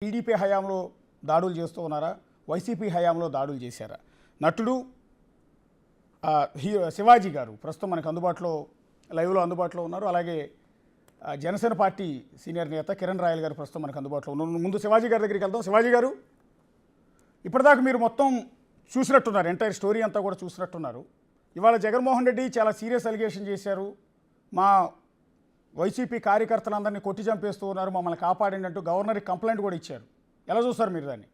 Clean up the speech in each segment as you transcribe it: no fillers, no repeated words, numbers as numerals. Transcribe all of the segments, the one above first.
TDP హయాంలో దాడులు చేస్తూ ఉన్నారా, వైసీపీ హయాంలో దాడులు చేశారా? నటుడు శివాజీ గారు ప్రస్తుతం మనకు అందుబాటులో లైవ్లో అందుబాటులో ఉన్నారు. అలాగే జనసేన పార్టీ సీనియర్ నేత కిరణ్ రాయల్ గారు ప్రస్తుతం మనకు అందుబాటులో ఉన్నారు. ముందు శివాజీ గారి దగ్గరికి వెళ్దాం. శివాజీ గారు, ఇప్పటిదాకా మీరు మొత్తం చూసినట్టున్నారు, ఎంటైర్ స్టోరీ అంతా కూడా చూసినట్టున్నారు. ఇవాళ జగన్మోహన్ రెడ్డి చాలా సీరియస్ అలిగేషన్ చేశారు. మా వైసీపీ కార్యకర్తలందరినీ కొట్టి చంపేస్తూ ఉన్నారు, మమ్మల్ని కాపాడండి అంటూ గవర్నర్కి కంప్లైంట్ కూడా ఇచ్చారు. ఎలా చూస్తారు మీరు దాన్ని?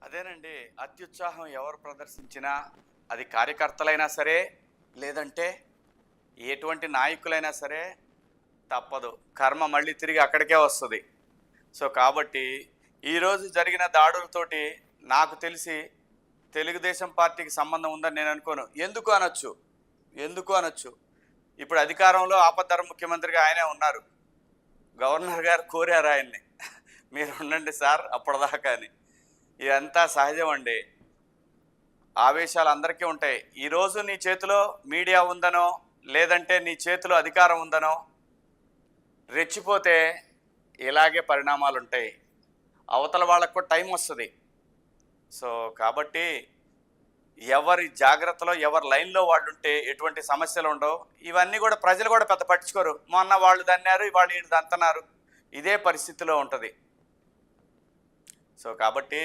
అదేనండి, అత్యుత్సాహం ఎవరు ప్రదర్శించినా అది కార్యకర్తలైనా సరే లేదంటే ఎటువంటి నాయకులైనా సరే తప్పదు, కర్మ మళ్ళీ తిరిగి అక్కడికే వస్తుంది. సో కాబట్టి ఈరోజు జరిగిన దాడులతోటి నాకు తెలిసి తెలుగుదేశం పార్టీకి సంబంధం ఉందని నేను అనుకోను. ఎందుకు అనొచ్చు, ఇప్పుడు అధికారంలో ఆపద్ధర్మ ముఖ్యమంత్రిగా ఆయనే ఉన్నారు. గవర్నర్ గారు కోరారు ఆయన్ని, మీరు ఉండండి సార్ అప్పటిదాకా అని. ఇదంతా సహజం అండి, ఆవేశాలు అందరికీ ఉంటాయి. ఈరోజు నీ చేతిలో మీడియా ఉందనో లేదంటే నీ చేతిలో అధికారం ఉందనో రెచ్చిపోతే ఇలాగే పరిణామాలు ఉంటాయి. అవతల వాళ్ళకు కూడా టైం వస్తుంది. సో కాబట్టి ఎవరి జాగ్రత్తలో ఎవరి లైన్లో వాళ్ళు ఉంటే ఎటువంటి సమస్యలు ఉండవు. ఇవన్నీ కూడా ప్రజలు కూడా పెద్ద పట్టించుకోరు. మొన్న వాళ్ళు దన్నారు, వాళ్ళు వీళ్ళు దంతన్నారు, ఇదే పరిస్థితిలో ఉంటుంది. సో కాబట్టి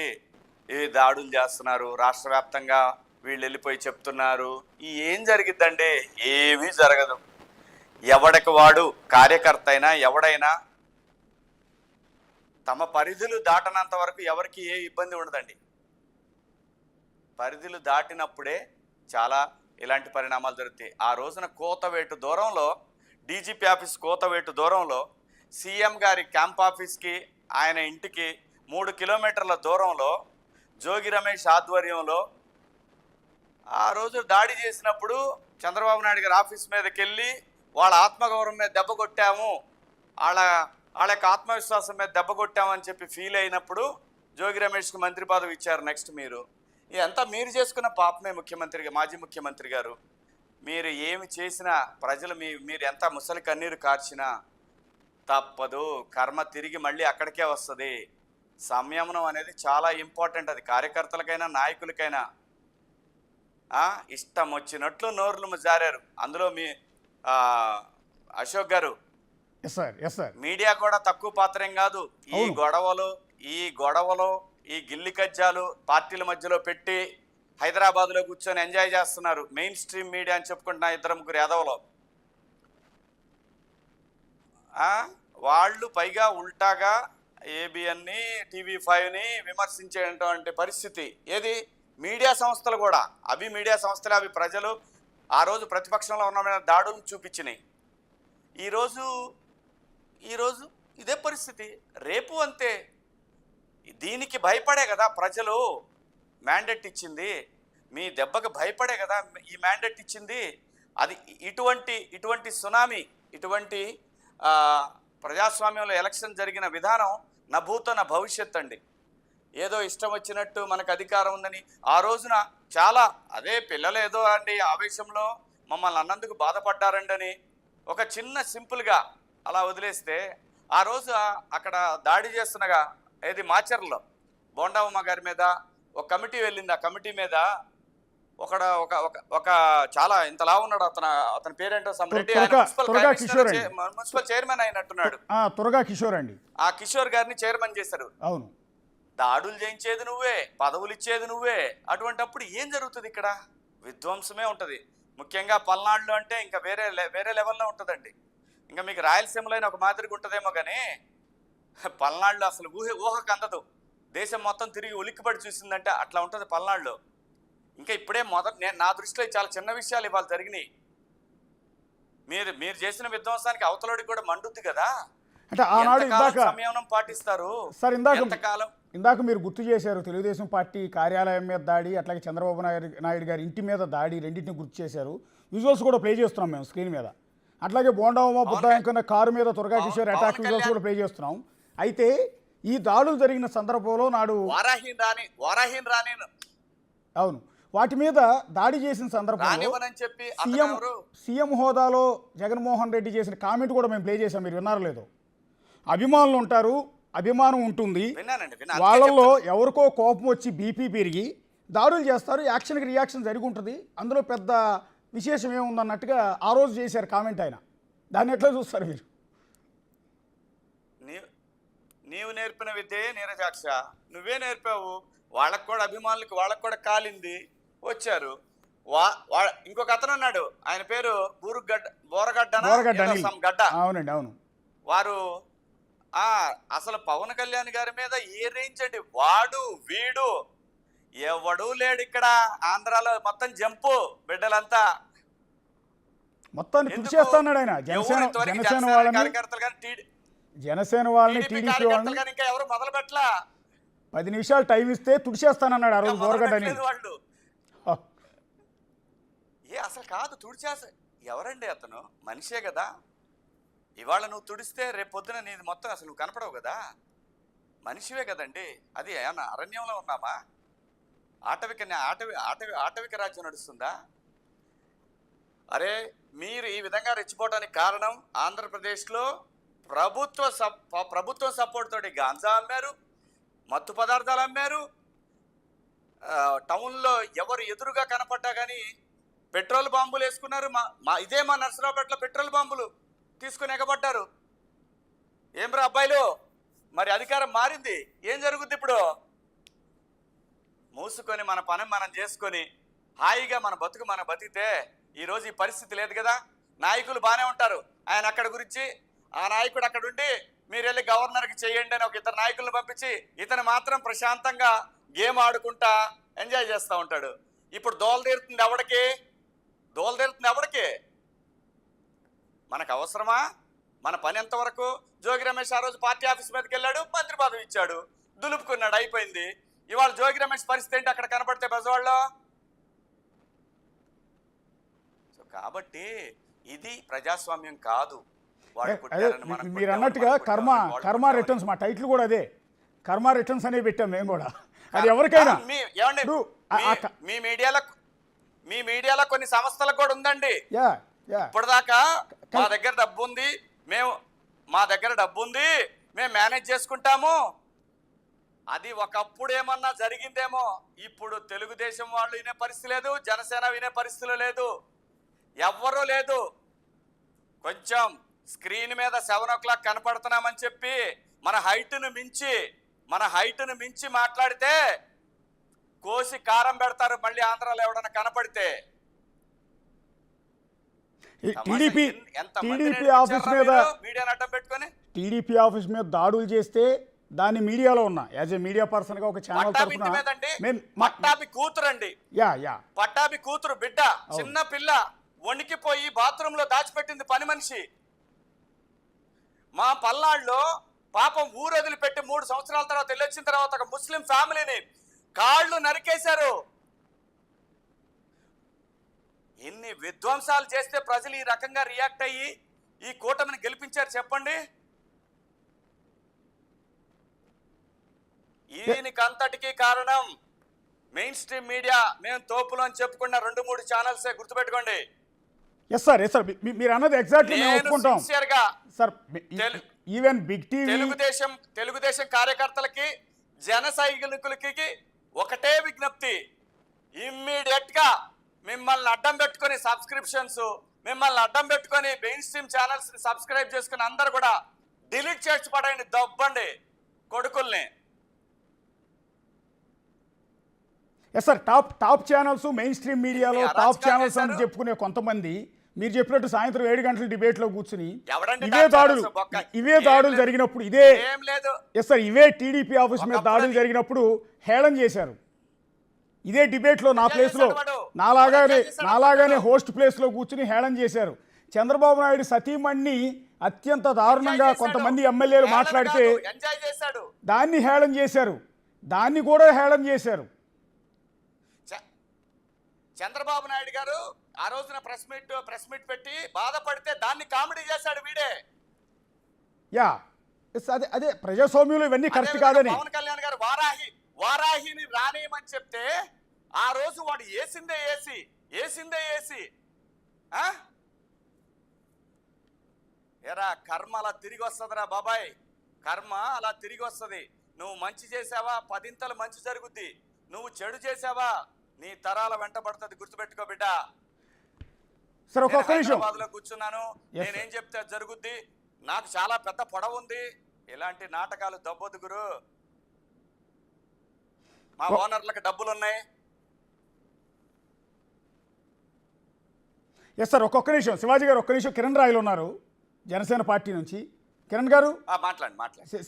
ఈ దాడులు చేస్తున్నారు, రాష్ట్ర వ్యాప్తంగా వీళ్ళు వెళ్ళిపోయి చెప్తున్నారు. ఏం జరిగిద్దండి? ఏమీ జరగదు. ఎవడికి వాడు కార్యకర్త అయినా ఎవడైనా తమ పరిధులు దాటనంత వరకు ఎవరికి ఏ ఇబ్బంది ఉండదండి. పరిధులు దాటినప్పుడే చాలా ఇలాంటి పరిణామాలు జరుగుతాయి. ఆ రోజున కోతవేటు దూరంలో, డీజీపీ ఆఫీస్ కోతవేటు దూరంలో, సీఎం గారి క్యాంప్ ఆఫీస్కి ఆయన ఇంటికి 3 కిలోమీటర్ల దూరంలో జోగి రమేష్ ఆధ్వర్యంలో ఆ రోజు దాడి చేసినప్పుడు చంద్రబాబు నాయుడు గారి ఆఫీస్ మీదకి వెళ్ళి వాళ్ళ ఆత్మగౌరవం మీద దెబ్బ కొట్టాము, వాళ్ళ యొక్క ఆత్మవిశ్వాసం మీద దెబ్బ కొట్టామని చెప్పి ఫీల్ అయినప్పుడు జోగి రమేష్కి మంత్రి పదవి ఇచ్చారు. నెక్స్ట్ ఇదంతా మీరు చేసుకున్న పాపమే. ముఖ్యమంత్రిగా, మాజీ ముఖ్యమంత్రి గారు, మీరు ఏమి చేసినా ప్రజలు మీరు ఎంత ముసలి కన్నీరు కార్చినా తప్పదు, కర్మ తిరిగి మళ్ళీ అక్కడికే వస్తుంది. సంయమనం అనేది చాలా ఇంపార్టెంట్. అది కార్యకర్తలకైనా నాయకులకైనా. ఇష్టం వచ్చినట్లు నోర్లు జారారు. అందులో మీ అశోక్ గారు, మీడియా కూడా తక్కువ పాత్రేం కాదు. ఈ గొడవలు ఈ గిల్లి కజ్జాలు పార్టీల మధ్యలో పెట్టి హైదరాబాద్లో కూర్చొని ఎంజాయ్ చేస్తున్నారు. మెయిన్ స్ట్రీమ్ మీడియా అని చెప్పుకుంటున్నా 2-3 యాదవలో. వాళ్ళు పైగా ఉల్టాగా ఏబిఎన్ని, TV5ని విమర్శించేటువంటి పరిస్థితి. ఏది? మీడియా సంస్థలు కూడా. అవి మీడియా సంస్థలు, అవి ప్రజలు ఆ రోజు ప్రతిపక్షంలో ఉన్న దాడులను చూపించినాయి. ఈరోజు ఇదే పరిస్థితి, రేపు అంతే. దీనికి భయపడే కదా ప్రజలు మ్యాండేట్ ఇచ్చింది, మీ దెబ్బకు భయపడే కదా ఈ మ్యాండేట్ ఇచ్చింది. అది ఇటువంటి సునామీ, ఇటువంటి ప్రజాస్వామ్యంలో ఎలక్షన్ జరిగిన విధానం నా భూతో నా భవిష్యత్ అండి. ఏదో ఇష్టం వచ్చినట్టు మనకు అధికారం ఉందని ఆ రోజున చాలా, అదే పిల్లలు ఏదో అండి ఆవేశంలో మమ్మల్ని అన్నందుకు బాధపడ్డారండి అని ఒక చిన్న సింపుల్గా అలా వదిలేస్తే, ఆ రోజు అక్కడ దాడి చేస్తున్నగా ఏది మాచర్లో బోండావమ్మ గారి మీద ఒక కమిటీ వెళ్ళింది. ఆ కమిటీ మీద ఒక చాలా ఇంతలా ఉన్నాడు, అతని పేరేంటో సమ్రెడ్డి, మున్సిపల్ చైర్మన్ అయినట్టున్నాడు. త్వరగా కిషోర్ అండి. ఆ కిషోర్ గారిని చైర్మన్ చేశారు. అవును, దాడులు చేయించేది నువ్వే, పదవులు ఇచ్చేది నువ్వే. అటువంటిప్పుడు ఏం జరుగుతుంది? ఇక్కడ విధ్వంసమే ఉంటుంది. ముఖ్యంగా పల్నాడులో అంటే ఇంకా వేరే లెవెల్లో ఉంటుందండి. ఇంకా మీకు రాయలసీమలో ఒక మాదిరిగా ఉంటుందేమో కానీ పల్నాడులో అసలు ఊహకు అందదు. దేశం మొత్తం తిరిగి ఉలిక్కిపడి చూసిందంటే అట్లా ఉంటుంది పల్నాడులో. ఇంకా ఇప్పుడే నా దృష్టిలో చాలా చిన్న విషయాలు ఇవాళ జరిగినాయి. మీరు చేసిన విధ్వంసానికి అవతలోడికి కూడా మండుద్ది కదా. అంటే ఆనాడు సంయమనం పాటిస్తారు సార్. ఎంతకాలం? ఇందాక మీరు గుర్తు చేశారు తెలుగుదేశం పార్టీ కార్యాలయం మీద దాడి, అట్లాగే చంద్రబాబు నాయుడు గారి ఇంటి మీద దాడి, రెండింటిని గుర్తు చేశారు. విజువల్స్ కూడా ప్లే చేస్తున్నాం మేము స్క్రీన్ మీద. అట్లాగే బోండావమ్మ బుద్ధాంకన్న కారు మీద త్వరగా కిషోర్ అటాక్ విజువల్స్ కూడా ప్లే చేస్తున్నాం. అయితే ఈ దాడులు జరిగిన సందర్భంలో నాడు వారాహీన్ రాని అవును, వాటి మీద దాడి చేసిన సందర్భంలో రానివ్వనని చెప్పి అతను సీఎం ఎవరు? సీఎం హోదాలో జగన్మోహన్ రెడ్డి చేసిన కామెంట్ కూడా మేము ప్లే చేసాం, మీరు విన్నారో లేదో. అభిమానులు ఉంటారు, అభిమానం ఉంటుంది, విన్నానండి, వాళ్ళల్లో ఎవరికో కోపం వచ్చి బీపీ పెరిగి దాడులు చేస్తారు, యాక్షన్కి రియాక్షన్ జరిగి ఉంటుంది, అందులో పెద్ద విశేషం ఏముందన్నట్టుగా ఆ రోజు చేశారు కామెంట్ ఆయన. దాన్ని ఎట్లా చూస్తారు మీరు? నీవు నేర్పిన విద్యే నీరజాక్ష, నువ్వే నేర్పావు. వాళ్ళకు కూడా అభిమానులకి వాళ్ళకు కూడా కాలింది, వచ్చారు. ఇంకొక అతను ఉన్నాడు, ఆయన పేరు బోరగడ్డ. అవునండి, అవును. వారు అసలు పవన్ కళ్యాణ్ గారి మీద ఏ రేంజ్ అండి, వాడు వీడు ఎవడు లేడు ఇక్కడ ఆంధ్రాలో, మొత్తం జంపు బిడ్డలంతా మొత్తాన్ని తుడిచేస్తున్నాడు ఆయన. జనసేన వాళ్ళని టీడీపీ వాళ్ళని ఇంకా ఎవరు మొదలు పెట్టలా. 10 నిమిషాలు టైం ఇస్తే తుడిచేస్తానన్నాడు ఆ రోజు బోరగడ్డ అని. వాళ్ళు అసలు కాదు తుడిచేస్తా, ఎవరండి అతను? మనిషే కదా. ఇవాళ నువ్వు తుడిస్తే రేపు పొద్దున నీది మొత్తం అసలు నువ్వు కనపడవు కదా, మనిషివే కదండి. అది ఏమన్నా అరణ్యంలో ఉన్నామా? ఆటవిక రాజ్యం నడుస్తుందా? అరే మీరు ఈ విధంగా రెచ్చిపోవడానికి కారణం ఆంధ్రప్రదేశ్లో ప్రభుత్వం సపోర్ట్ తోటి గాంజా అమ్మారు, మత్తు పదార్థాలు అమ్మారు. టౌన్లో ఎవరు ఎదురుగా కనపడ్డా కానీ పెట్రోల్ బాంబులు వేసుకున్నారు. ఇదే మా నర్సరావుపేటలో పెట్రోల్ బాంబులు తీసుకుని ఎగబడ్డారు. ఏం రా అబ్బాయిలు, మరి అధికారం మారింది, ఏం జరుగుద్ది ఇప్పుడు? మూసుకొని మన పని మనం చేసుకొని హాయిగా మన బతుకు మనం బతికితే ఈరోజు ఈ పరిస్థితి లేదు కదా. నాయకులు బాగానే ఉంటారు, ఆయన అక్కడ గురించి ఆ నాయకుడు అక్కడ ఉండి మీరు వెళ్ళి గవర్నర్కి చేయండి అని ఒక ఇద్దరు నాయకులను పంపించి ఇతను మాత్రం ప్రశాంతంగా గేమ్ ఆడుకుంటా ఎంజాయ్ చేస్తూ ఉంటాడు. ఇప్పుడు దోల తీరుతుంది ఎవడికి? మనకు అవసరమా? మన పని ఎంతవరకు? జోగి రమేష్ ఆ రోజు పార్టీ ఆఫీస్ మీదకి వెళ్ళాడు, మంత్రి పదవి ఇచ్చాడు, దులుపుకున్నాడు, అయిపోయింది. ఇవాళ జోగి రమేష్ పరిస్థితి ఏంటి అక్కడ కనపడితే బెజవాడలో? సో కాబట్టి ఇది ప్రజాస్వామ్యం కాదు. మీరు అన్నట్టుగా కర్మ రిటర్న్స్, మా టైటిల్ కూడా అదే, కర్మ రిటర్న్స్ అనేవి పెట్టాం మేము కూడా. అది ఎవరికైనా మీ మీడియాలో కొన్ని సంస్థలకు కూడా ఉందండి. ఇప్పటిదాకా మా దగ్గర డబ్బు ఉంది, మేము మేనేజ్ చేసుకుంటాము. అది ఒకప్పుడు ఏమన్నా జరిగిందేమో, ఇప్పుడు తెలుగుదేశం వాళ్ళు వినే పరిస్థితి లేదు, జనసేన వినే పరిస్థితులు లేదు, ఎవ్వరూ లేదు. కొంచెం స్క్రీన్ మీద 7 o'clock కనపడుతున్నామని చెప్పి మన హైట్ను మించి మాట్లాడితే కోసి కారం పెడతారు మళ్ళీ ఆంధ్రాలో ఎవడన్నా కనపడితే. టీడీపీ ఆఫీస్ మీద దాడులు చేస్తే దాన్ని మీడియాలో ఉన్నా యాజ్ ఏ మీడియా పర్సన్ గా ఒక ఛానల్ పట్టాభి కూతురు బిడ్డ, చిన్న పిల్ల వణికిపోయి బాత్రూమ్ లో దాచిపెట్టింది పని మనిషి. మా పల్నాడులో పాపం ఊరు వదిలిపెట్టి 3 సంవత్సరాల తర్వాత వెళ్ళొచ్చిన తర్వాత ఒక ముస్లిం ఫ్యామిలీని కాళ్ళు నరికేశారు. ఎన్ని విధ్వంసాలు చేస్తే ప్రజలు ఈ రకంగా రియాక్ట్ అయ్యి ఈ కూటమిని గెలిపించారు చెప్పండి. దీనికంతటికీ కారణం మెయిన్ స్ట్రీమ్ మీడియా. మేము తోపులు అని చెప్పుకున్న 2-3 ఛానల్సే, గుర్తుపెట్టుకోండి. ఎస్ సార్ మీరు అన్నది ఎగ్జాక్ట్లీ మేము ఒప్పుకుంటాం sir. Even big TV Telugu Desam కార్యకర్తలకి, జన సైనికులకి ఒకటే విజ్ఞప్తి, ఇమ్మీడియట్ గా మిమ్మల్ని అడ్డం పెట్టుకుని సబ్స్క్రిప్షన్స్, మిమ్మల్ని అడ్డం పెట్టుకుని మెయిన్ స్ట్రీమ్ ఛానల్స్ ని సబ్స్క్రైబ్ చేసుకుని అందరు కూడా డిలీట్ చేసి పడండి, దబ్బండి కొడుకుల్ని. Yes sir, top channels, mainstream మీడియాలో టాప్ ఛానల్స్ అని చెప్పుకునే కొంతమంది మీరు చెప్పినట్టు సాయంత్రం 7 గంటల డిబేట్లో కూర్చుని ఇవే దాడులు జరిగినప్పుడు ఇవే టీడీపీ ఆఫీస్ మీద దాడులు జరిగినప్పుడు హేళన చేశారు. ఇదే డిబేట్లో నా ప్లేస్లో నాలాగానే హోస్ట్ ప్లేస్లో కూర్చుని హేళన చేశారు. చంద్రబాబు నాయుడు సతీమణ్ణి అత్యంత దారుణంగా కొంతమంది ఎమ్మెల్యేలు మాట్లాడితే దాన్ని హేళన చేశారు, దాన్ని కూడా హేళన చేశారు. చంద్రబాబు నాయుడు గారు ఆ రోజున ప్రెస్ మీట్ పెట్టి బాధపడితే దాన్ని కామెడీ చేశాడు వీడే. అదే ప్రజాస్వామ్యంలో ఇవన్నీ కరెక్ట్ కాదని. పవన్ కళ్యాణ్ గారు వారాహిని రానియమని చెప్తే ఆ రోజు వాడు వేసిందే వేసి ఎరా కర్మ అలా తిరిగి వస్తుందిరా బాబాయ్, కర్మ అలా తిరిగి వస్తుంది. నువ్వు మంచి చేసావా 10 మంచి జరుగుద్ది, నువ్వు చెడు చేసావా నీ తరాల వెంట పడుతుంది, గుర్తుపెట్టుకో బిడ్డ. సార్ ఒక్క నిమిషం, హైదరాబాద్ లో కూర్చున్నాను, నేనేం చెప్తే జరుగుద్ది, నాకు చాలా పెద్ద పొడవు ఉంది. ఇలాంటి నాటకాలు దబ్బొద్దు గురు. మా ఓనర్లకు డబ్బులు ఉన్నాయి. ఎస్ సార్ ఒక్కొక్క నిమిషం, శివాజీ గారు ఒక్క నిమిషం. కిరణ్ రాయలు ఉన్నారు జనసేన పార్టీ నుంచి. కిరణ్ గారు మాట్లాడండి.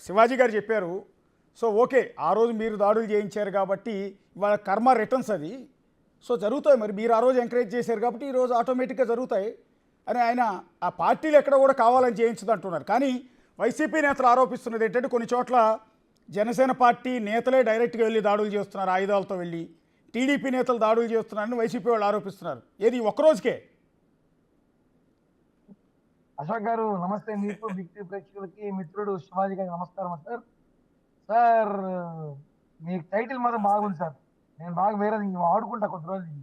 శివాజీ గారు చెప్పారు. సో ఓకే, ఆ రోజు మీరు దాడులు చేయించారు కాబట్టి ఇవాళ కర్మ రిటర్న్స్ అది. సో జరుగుతాయి, మరి మీరు ఆ రోజు ఎంకరేజ్ చేశారు కాబట్టి ఈరోజు ఆటోమేటిక్గా జరుగుతాయి అని ఆయన ఆ పార్టీలు ఎక్కడ కూడా కావాలని చేయించదు అంటున్నారు. కానీ వైసీపీ నేతలు ఆరోపిస్తున్నది ఏంటంటే కొన్ని చోట్ల జనసేన పార్టీ నేతలే డైరెక్ట్గా వెళ్ళి దాడులు చేస్తున్నారు, ఆయుధాలతో వెళ్ళి. టీడీపీ నేతలు దాడులు చేస్తున్నారని వైసీపీ వాళ్ళు ఆరోపిస్తున్నారు. ఏది ఒక్కరోజుకే? అశోక్ గారు నమస్తే. మీకు బిగ్ టీవీ ప్రేక్షకులకి మిత్రుడు శివాజీ గారికి నమస్కారం సార్. సార్ మీ టైటిల్ మాత్రం బాగుంది సార్. నేను బాగా వేరే వాడుకుంటా కొద్ది రోజులు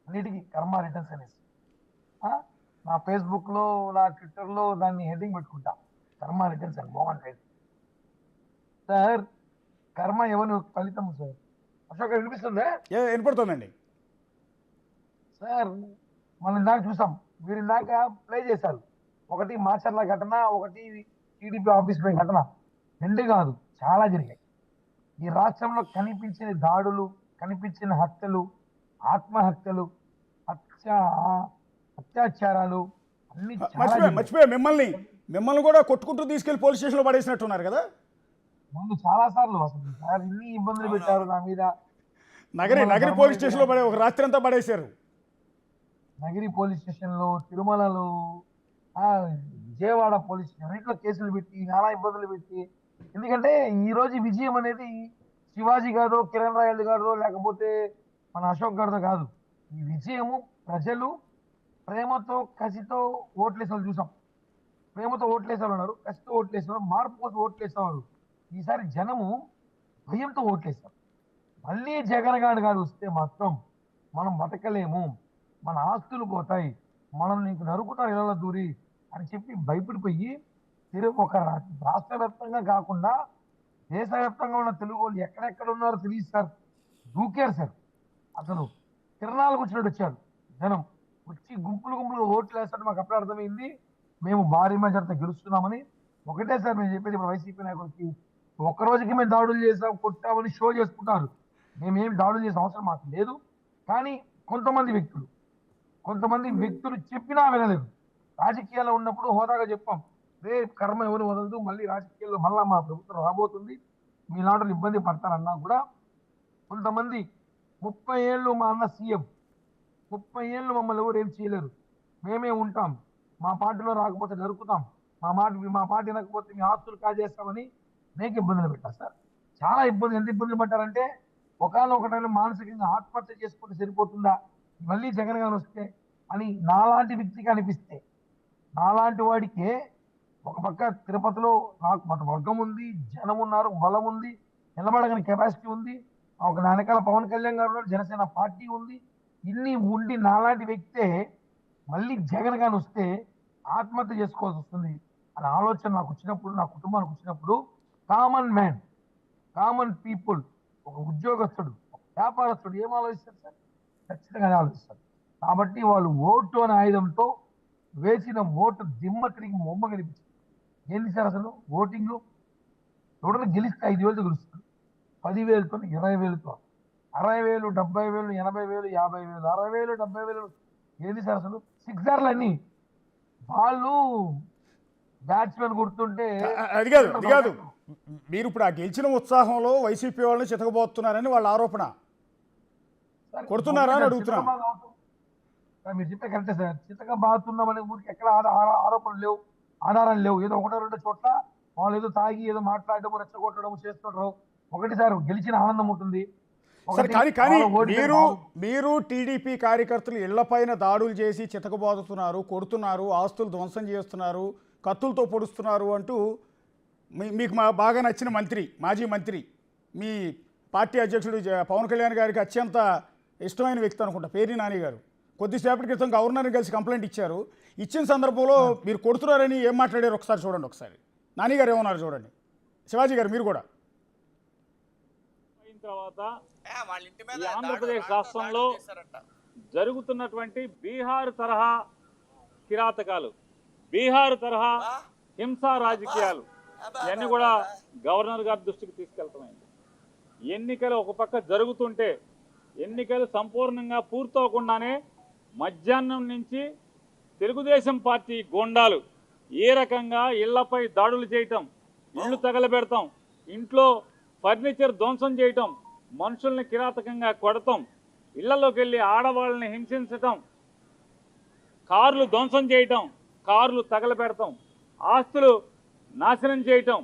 అన్నిటికీ కర్మ రిటర్న్స్ అనేసి. నా ఫేస్బుక్లో నా ట్విట్టర్లో దాన్ని హెడ్డింగ్ పెట్టుకుంటా, కర్మ రిటర్న్స్ అని బాగుంటాయి సార్. కర్మ ఎవరి ఫలితం సార్. అశోక్ గారు వినిపిస్తుందా? వినపడుతుందండి సార్. మనం ఇందాక చూసాం, మీరు ఇందాక ప్లే చేశారు. ఒకటి మాచర్ల ఘటన, ఒకటి టీడీపీ ఆఫీస్ పై ఘటన. 2 కాదు, చాలా జరిగాయి. ఈ రాష్ట్రంలో కనిపించిన దాడులు, కనిపించిన హత్యలు, ఆత్మహత్యలు, అత్యాచారాలు అన్ని మర్చిపోయా. మిమ్మల్ని కూడా కొట్టుకుంటూ తీసుకెళ్లి పోలీస్ స్టేషన్లో పడేసినట్టున్నారు కదా. ముందు చాలా సార్లు అసలు సార్ ఇన్ని ఇబ్బందులు పెట్టారు నా మీద. నగరి పోలీస్ స్టేషన్లో ఒక రాత్రి అంతా పడేశారు. నగిరి పోలీస్ స్టేషన్లో, తిరుమలలో, విజయవాడ పోలీస్ స్టేషన్ అన్నింటిలో కేసులు పెట్టి నానా ఇబ్బందులు పెట్టి. ఎందుకంటే ఈ రోజు విజయం అనేది శివాజీ గారిదో, కిరణ్ రాయల్ గారిదో, లేకపోతే మన అశోక్ గారిదో కాదు. ఈ విజయము ప్రజలు ప్రేమతో కసితో ఓట్లేసేవాళ్ళు చూసాం. ప్రేమతో ఓట్లేసేవాళ్ళు ఉన్నారు, కసితో ఓట్లేసేవారు, మార్పు కోసం ఓట్లేసేవారు. ఈసారి జనము భయంతో ఓట్లేస్తారు. మళ్ళీ జగన్ గారు వస్తే మాత్రం మనం బతకలేము, మన ఆస్తులు పోతాయి, మనం నీకు నరుకుతారు ఇళ్ళ దూరి అని చెప్పి భయపడిపోయి ఒక రాష్ట్ర వ్యాప్తంగా కాకుండా దేశవ్యాప్తంగా ఉన్న తెలుగు వాళ్ళు ఎక్కడెక్కడ ఉన్నారో తెలియదు సార్, దూకారు సార్. అసలు తిరణాలకు వచ్చినట్టు వచ్చారు జనం. వచ్చి గుంపులు ఓట్లు వేస్తాడు. మాకు అప్పుడే అర్థమైంది మేము భారీ మెజార్టీతో గెలుస్తున్నామని. ఒకటే సార్ మేము చెప్పేది, ఇప్పుడు వైసీపీ నాయకులకి ఒక్కరోజుకి మేము దాడులు చేసాం, కొట్టామని షో చేసుకుంటారు. మేమేమి దాడులు చేసే అవసరం మాకు లేదు. కానీ కొంతమంది వ్యక్తులు చెప్పినా వినలేదు. రాజకీయాల్లో ఉన్నప్పుడు హోదాగా చెప్పాం, రే కర్మ ఎవరు వదలదు, మళ్ళీ రాజకీయాల్లో మళ్ళా మా ప్రభుత్వం రాబోతుంది, మీ నాటలు ఇబ్బంది పడతారన్నా కూడా కొంతమంది 30 ఏళ్ళు మా అన్న సీఎం, 30 ఏళ్ళు మమ్మల్ని ఎవరు ఏం చేయలేరు, మేమే ఉంటాం, మా పార్టీలో రాకపోతే నరుకుతాం, మా పార్టీ రాకపోతే మీ ఆస్తులు కాజేస్తామని అనేక ఇబ్బందులు పెట్టారు సార్. చాలా ఎంత ఇబ్బందులు పడ్డారంటే ఒకనొక టైంలో మానసికంగా ఆత్మహత్య చేసుకుంటే సరిపోతుందా మళ్ళీ జగన్ గారు వస్తే అని నాలాంటి వ్యక్తికి అనిపిస్తే, నాలాంటి వాడికే ఒక పక్క తిరుపతిలో నాకు మన వర్గం ఉంది, జనం ఉన్నారు, బలం ఉంది, నిలబడగని కెపాసిటీ ఉంది, ఒక వెనకాల పవన్ కళ్యాణ్ గారు ఉన్నారు, జనసేన పార్టీ ఉంది, ఇన్ని ఉండి నాలాంటి వ్యక్తే మళ్ళీ జగన్ గారు వస్తే ఆత్మహత్య చేసుకోవాల్సి వస్తుంది అనే ఆలోచన నాకు వచ్చినప్పుడు, నా కుటుంబానికి వచ్చినప్పుడు, కామన్ మ్యాన్, కామన్ పీపుల్, ఒక ఉద్యోగస్తుడు, ఒక వ్యాపారస్తుడు ఏం ఆలోచిస్తారు సార్? ఖచ్చితంగా ఆలోచిస్తారు. కాబట్టి వాళ్ళు ఓటు అనే ఆయుధంతో వేసిన ఓటు దిమ్మ తిరిగి మొమ్మ కనిపించింది. ఏంటి సార్ అసలు ఓటింగ్? ఎవడన్నా గెలిస్తే 5,000 గెలుస్తారు, 10,000తో, 20,000తో, 60,000, 70,000, 80,000, 50,000, 60,000, 70,000. ఏంటి సార్ అసలు? 6 అన్ని వాళ్ళు బ్యాట్స్మెన్ గుర్తుంటే అది కాదు. మీరు ఇప్పుడు ఆ గెలిచిన ఉత్సాహంలో వైసీపీ వాళ్ళని చితకబోతున్నారని వాళ్ళ ఆరోపణ. కొడుతున్నారా అని అడుగుతున్నా. మీరు చెప్పే కరెక్టే సార్. చితక బాగుతున్నామనే ఊరికి ఎక్కడ ఆరోపణలు లేవు, ఆధారాలు లేవు. ఏదో 1-2 చోట్ల వాళ్ళు ఏదో తాగి ఏదో మాట్లాడడం, రెచ్చగొట్టడం చేస్తుంటారు. ఒకటి సార్ గెలిచిన ఆనందం ఉంటుంది. కానీ మీరు టీడీపీ కార్యకర్తలు ఇళ్లపైన దాడులు చేసి చితకబోతున్నారు, కొడుతున్నారు, ఆస్తులు ధ్వంసం చేస్తున్నారు, కత్తులతో పొడుస్తున్నారు అంటూ మీకు బాగా నచ్చిన మంత్రి, మాజీ మంత్రి, మీ పార్టీ అధ్యక్షుడు పవన్ కళ్యాణ్ గారికి అత్యంత ఇష్టమైన వ్యక్తి అనుకుంటా పేర్ని నాని గారు. కొద్దిసేపటి క్రితం గవర్నర్ని కలిసి కంప్లైంట్ ఇచ్చారు. ఇచ్చిన సందర్భంలో మీరు కొడుతున్నారని ఏం మాట్లాడారు ఒకసారి చూడండి. ఒకసారి నాని గారు ఏమన్నారు చూడండి. శివాజీ గారు మీరు కూడా. అయిన తర్వాత ఈ ఆంధ్రప్రదేశ్ రాష్ట్రంలో జరుగుతున్నటువంటి బీహార్ తరహా కిరాతకాలు, బీహార్ తరహా హింసా రాజకీయాలు ఇవన్నీ కూడా గవర్నర్ గారి దృష్టికి తీసుకెళ్తామైంది. ఎన్నికలు ఒక పక్క జరుగుతుంటే ఎన్నికలు సంపూర్ణంగా పూర్తవకుండానే మధ్యాహ్నం నుంచి తెలుగుదేశం పార్టీ గోండాలు ఏ రకంగా ఇళ్లపై దాడులు చేయటం, ఇళ్ళు తగలబెడతాం, ఇంట్లో ఫర్నిచర్ ధ్వంసం చేయటం, మనుషుల్ని కిరాతకంగా కొడతాం, ఇళ్లలోకి వెళ్ళి ఆడవాళ్ళని హింసించటం, కార్లు ధ్వంసం చేయటం, కార్లు తగలబెడతాం, ఆస్తులు నాశనం చేయటం,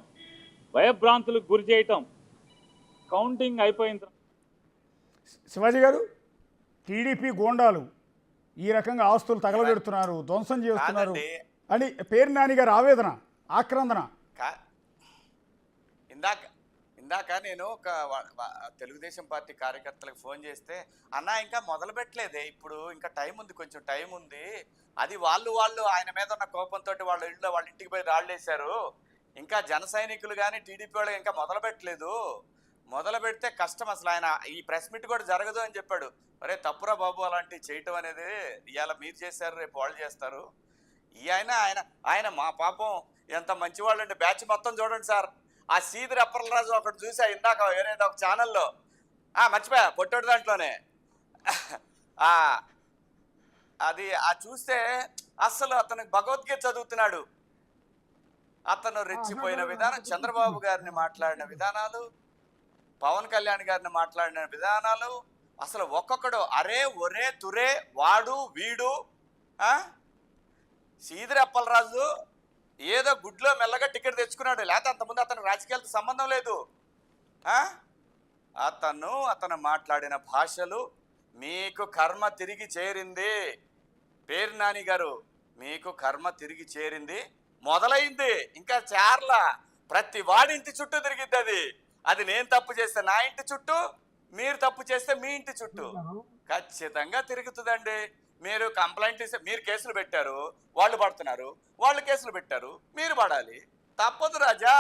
భయభ్రాంతులకు గురి చేయటం, కౌంటింగ్ అయిపోయిన తర్వాత శివాజీ గారు, టీడీపీ గోండాలు ఈ రకంగా ఆస్తులు తగలబెడుతున్నారు, ధ్వంసం చేస్తున్నారు అని పేర్ని నాని గారి ఆవేదన, ఆక్రందన. ఇందాక నేను ఒక తెలుగుదేశం పార్టీ కార్యకర్తలకు ఫోన్ చేస్తే, అన్న ఇంకా మొదలు పెట్టలేదే, ఇప్పుడు ఇంకా టైం ఉంది, కొంచెం టైం ఉంది, అది వాళ్ళు ఆయన మీద ఉన్న కోపంతో వాళ్ళ ఇంటికి పోయి రాళ్ళేశారు, ఇంకా జన సైనికులు కానీ టీడీపీ వాళ్ళు ఇంకా మొదలు పెట్టలేదు, మొదలు పెడితే కష్టం, అసలు ఆయన ఈ ప్రెస్ మీట్ కూడా జరగదు అని చెప్పాడు. అరే తప్పురా బాబు, అలాంటివి చేయటం అనేది ఇవాళ మీరు చేశారు, రేపు వాళ్ళు చేస్తారు. ఆయన మా పాపం ఎంత మంచివాళ్ళు అంటే, బ్యాచ్ మొత్తం చూడండి సార్. ఆ సీదిరి అప్పలరాజు ఒకటి చూసా ఇందాక ఏదైతే ఒక ఛానల్లో, మర్చిపోయా పొట్టోడు దాంట్లోనే, అది చూస్తే అస్సలు అతనికి భగవద్గీత చదువుతున్నాడు. అతను రెచ్చిపోయిన విధానం, చంద్రబాబు గారిని మాట్లాడిన విధానాలు, పవన్ కళ్యాణ్ గారిని మాట్లాడిన విధానాలు, అసలు ఒక్కొక్కడు అరే ఒరే తురే వాడు వీడు. సీదిరి అప్పలరాజు ఏదో గుడ్లో మెల్లగా టికెట్ తెచ్చుకున్నాడు, లేకపోతే అంతకుముందు అతను రాజకీయాలతో సంబంధం లేదు. అతను మాట్లాడిన భాషలు, మీకు కర్మ తిరిగి చేరింది పేర్ని నాని గారు, మీకు కర్మ తిరిగి చేరింది, మొదలైంది, ఇంకా చేర్ల ప్రతి వాడింటి చుట్టూ తిరిగిద్ది. అది నేను తప్పు చేస్తే నా ఇంటి చుట్టూ, మీరు తప్పు చేస్తే మీ ఇంటి చుట్టూ ఖచ్చితంగా తిరుగుతుందండి. మీరు కంప్లైంట్ ఇస్తే, మీరు కేసులు పెట్టారు, వాళ్ళు పడుతున్నారు, వాళ్ళు కేసులు పెట్టారు, మీరు పడాలి, తప్పదు రాజా.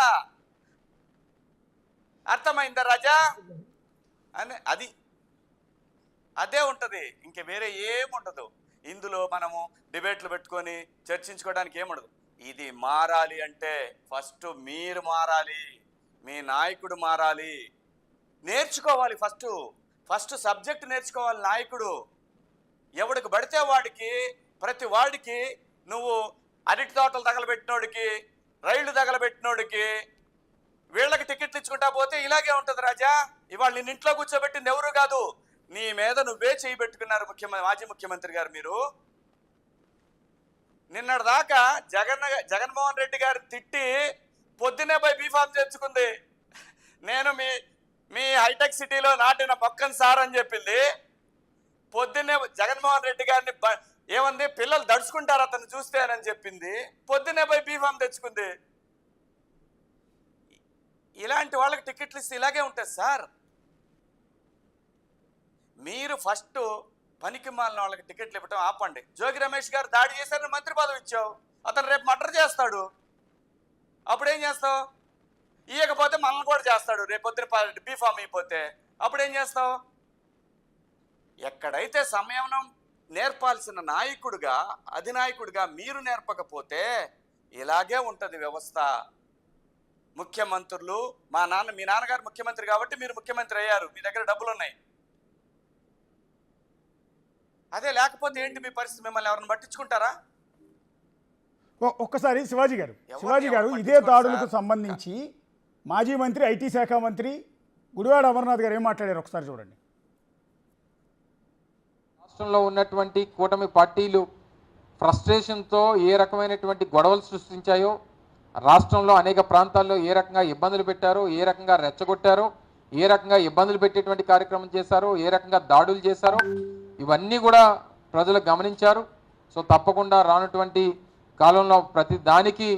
అర్థమైందా రాజా అని? అదే ఉంటుంది, ఇంక వేరే ఏముండదు. ఇందులో మనము డిబేట్లు పెట్టుకొని చర్చించుకోవడానికి ఏముండదు. ఇది మారాలి అంటే ఫస్ట్ మీరు మారాలి, మీ నాయకుడు మారాలి, నేర్చుకోవాలి. ఫస్ట్ సబ్జెక్ట్ నేర్చుకోవాలి నాయకుడు. ఎవడికి పడితే వాడికి, ప్రతి వాడికి నువ్వు అరటి తోటలు తగలబెట్టినోడికి, రైళ్లు తగలబెట్టినోడికి, వీళ్ళకి టికెట్లు ఇచ్చుకుంటా పోతే ఇలాగే ఉంటుంది రాజా. ఇవాళ నిన్న ఇంట్లో కూర్చోబెట్టింది ఎవరు కాదు, నీ మీద నువ్వే చేయి పెట్టుకున్నారు మాజీ ముఖ్యమంత్రి గారు. మీరు నిన్నటిదాకా జగన్మోహన్ రెడ్డి గారు తిట్టి పొద్దున్నే పోయి బీఫామ్ తెచ్చుకుంది. నేను మీ హైటెక్ సిటీలో నాటిన పక్కన సార్ అని చెప్పింది. పొద్దున్నే జగన్మోహన్ రెడ్డి గారిని ఏమంది, పిల్లలు దడుచుకుంటారు అతను చూస్తే అని చెప్పింది. పొద్దున్నే పోయి బీఫామ్ తెచ్చుకుంది. ఇలాంటి వాళ్ళకి టికెట్లు ఇస్తే ఇలాగే ఉంటుంది సార్. మీరు ఫస్ట్ పనికి మాలిన వాళ్ళకి టికెట్లు ఇవ్వటం ఆపండి. జోగి రమేష్ గారు దాడి చేశారని మంత్రి పదవి ఇచ్చావు, అతను రేపు మర్డర్ చేస్తాడు, అప్పుడేం చేస్తావు? ఇవ్వకపోతే మనల్ని కూడా చేస్తాడు, రేపు పొద్దున బీఫామ్ అయిపోతే అప్పుడేం చేస్తావు? ఎక్కడైతే సంయమనం నేర్పాల్సిన నాయకుడిగా, అధినాయకుడిగా మీరు నేర్పకపోతే ఇలాగే ఉంటుంది వ్యవస్థ. ముఖ్యమంత్రులు, మీ నాన్నగారు ముఖ్యమంత్రి కాబట్టి మీరు ముఖ్యమంత్రి అయ్యారు, మీ దగ్గర డబ్బులు ఉన్నాయి. అదే లేకపోతే ఏంటి మీ పరిస్థితి? మిమ్మల్ని ఎవరిని పట్టించుకుంటారా? ఒక్కసారి శివాజీ గారు ఇదే దాడులకు సంబంధించి మాజీ మంత్రి, ఐటీ శాఖ మంత్రి గుడివాడ అమర్నాథ్ గారు ఏం మాట్లాడారు ఒకసారి చూడండి. రాష్ట్రంలో ఉన్నటువంటి కూటమి పార్టీలు ఫ్రస్ట్రేషన్తో ఏ రకమైనటువంటి గొడవలు సృష్టించాయో, రాష్ట్రంలో అనేక ప్రాంతాల్లో ఏ రకంగా ఇబ్బందులు పెట్టారో, ఏ రకంగా రెచ్చగొట్టారో, ఏ రకంగా ఇబ్బందులు పెట్టేటువంటి కార్యక్రమం చేశారో, ఏ రకంగా దాడులు చేశారో, ఇవన్నీ కూడా ప్రజలు గమనించారు. సో తప్పకుండా రానటువంటి కాలంలో ప్రతి దానికి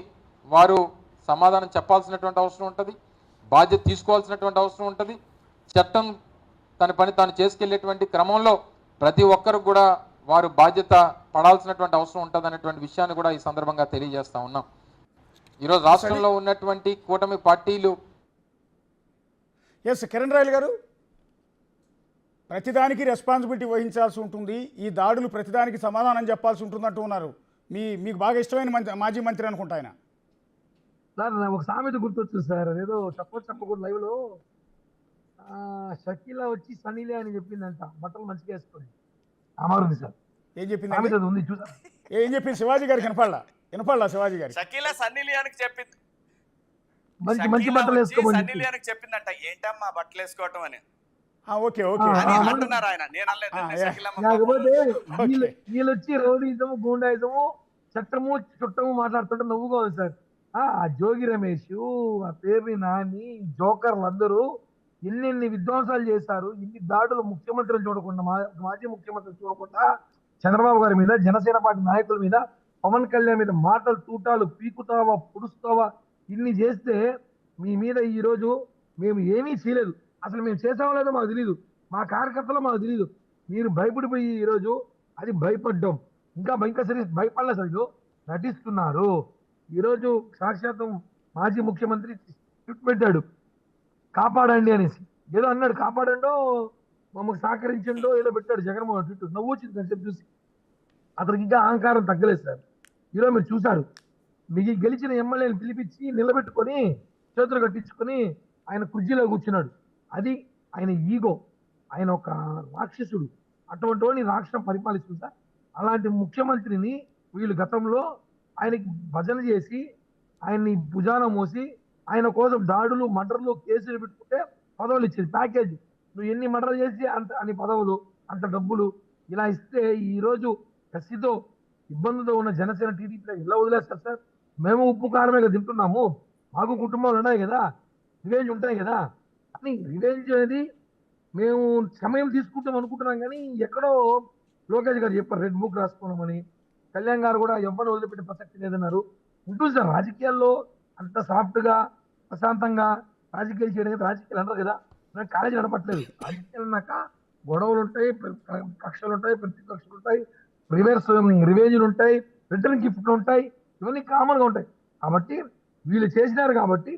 వారు సమాధానం చెప్పాల్సినటువంటి అవసరం ఉంటుంది, బాధ్యత తీసుకోవాల్సినటువంటి అవసరం ఉంటుంది. చట్టం తన పని తాను చేసుకెళ్లేటువంటి క్రమంలో ప్రతి ఒక్కరు కూడా వారు బాధ్యత పడాల్సినటువంటి అవసరం ఉంటుంది అనేటువంటి విషయాన్ని కూడా ఈ సందర్భంగా తెలియజేస్తా ఉన్నాం. ఈరోజు రాష్ట్రంలో ఉన్నటువంటి కూటమి పార్టీలు ఎస్ కిరణ్ రాయల్ గారు, ప్రతిదానికి రెస్పాన్సిబిలిటీ వహించాల్సి ఉంటుంది, ఈ దాడులు ప్రతిదానికి సమాధానం చెప్పాల్సి ఉంటుంది అంటూ ఉన్నారు. మీకు బాగా ఇష్టమైన మాజీ మంత్రి అనుకుంటా ఆయన. సార్ ఒక సామెత గుర్తొచ్చింది సార్, ఏదో చెప్పకూడదు లైవ్లో షకీలా వచ్చి సనీలే అని చెప్పిందంట, బట్టలు మంచిగా వేసుకొని అమరుంది సార్. ఏం చెప్పింది? సామెత ఉంది చూసా. ఏం చెప్పింది? శివాజీ గారికి వినపడలా శివాజీ గారికి. షకీలా సన్నీ లియోనికి చెప్పింది, మంచి బట్టలు వేసుకోమని సన్నీ లియోనికి చెప్పిందంట, ఏంటమ్మా బట్టలు వేసుకోవటం అని. ఓకే ఓకే అని అంటున్నారు ఆయన, నేను అనలేదు. కాకపోతే వీళ్ళు వచ్చి రౌడీజము గూండాయిజము చట్టము చుట్టము మాట్లాడుతుంటే నవ్వుగా ఉంది సార్. ఆ జోగి రమేష్, ఆ పేర్ని నాని, జోకర్లు అందరూ ఎన్ని విధ్వంసాలు చేశారు, ఇన్ని దాడులు ముఖ్యమంత్రిని చూడకుండా, మాజీ ముఖ్యమంత్రిని చూడకుండా చంద్రబాబు గారి మీద, జనసేన పార్టీ నాయకుల మీద, పవన్ కళ్యాణ్ మీద మాటలు తూటాలు పీకుతావా పుడుస్తావా ఇన్ని చేస్తే మీ మీద ఈరోజు మేము ఏమీ చేయలేదు. అసలు మేము చేసామో లేదో మాకు తెలియదు, మా కార్యకర్తలు మాకు తెలియదు. మీరు భయపడిపోయి ఈరోజు అది భయపడ్డం, ఇంకా భయపడలే సరిగ్గా నటిస్తున్నారు. ఈరోజు సాక్షాత్తు మాజీ ముఖ్యమంత్రి ట్వీట్ పెట్టాడు, కాపాడండి అనేసి. ఏదో అన్నాడు, కాపాడండో మమ్మల్ని సహకరించండో ఏదో పెట్టాడు జగన్మోహన్ ట్వీట్. నవ్వు వచ్చింది కొంచెం చూసి. అతనికి ఇంకా అహంకారం తగ్గలేదు సార్. ఈరోజు మీరు చూశారు, మీకు గెలిచిన ఎమ్మెల్యేని పిలిపించి నిలబెట్టుకొని చేతులు కట్టించుకొని ఆయన కుర్చీలో కూర్చున్నాడు. అది ఆయన ఈగో, ఆయన ఒక రాక్షసుడు. అటువంటి వాడిని రాష్ట్రం పరిపాలిస్తుంది సార్. అలాంటి ముఖ్యమంత్రిని వీళ్ళు గతంలో ఆయనకి భజన చేసి ఆయన్ని భుజాన మోసి ఆయన కోసం దాడులు మర్డర్లు కేసులు పెట్టుకుంటే పదవులు ఇచ్చేది ప్యాకేజ్. నువ్వు ఎన్ని మర్డర్లు చేసి అంత అన్ని పదవులు, అంత డబ్బులు ఇలా ఇస్తే ఈరోజు కసితో ఇబ్బందులతో ఉన్న జనసేన టీడీపీ ఇలా వదిలేస్తారు సార్. మేము ఉప్పు కారమే కదా తింటున్నాము, మాకు కుటుంబాలు ఉన్నాయి కదా, రివెంజ్ ఉంటాయి కదా అని. రివెంజ్ అనేది మేము సమయం తీసుకుంటాం అనుకుంటున్నాం, కానీ ఎక్కడో లోకేష్ గారు చెప్పారు రెడ్ బుక్ రాసుకోవడమని. కళ్యాణ్ గారు కూడా ఎవరు వదిలిపెట్టే ప్రసక్తి లేదన్నారు. ఉంటుంది సార్ రాజకీయాల్లో అంత సాఫ్ట్గా ప్రశాంతంగా రాజకీయాలు చేయడం, రాజకీయాలు అంటారు కదా, కాలేజీ నడపట్లేదు. రాజకీయాలు అన్నాక గొడవలు ఉంటాయి, కక్షలు ఉంటాయి, ప్రతిపక్షలు ఉంటాయి, రివెంజ్లు ఉంటాయి, రిటర్న్ గిఫ్ట్లు ఉంటాయి, ఇవన్నీ కామన్గా ఉంటాయి. కాబట్టి వీళ్ళు చేసినారు కాబట్టి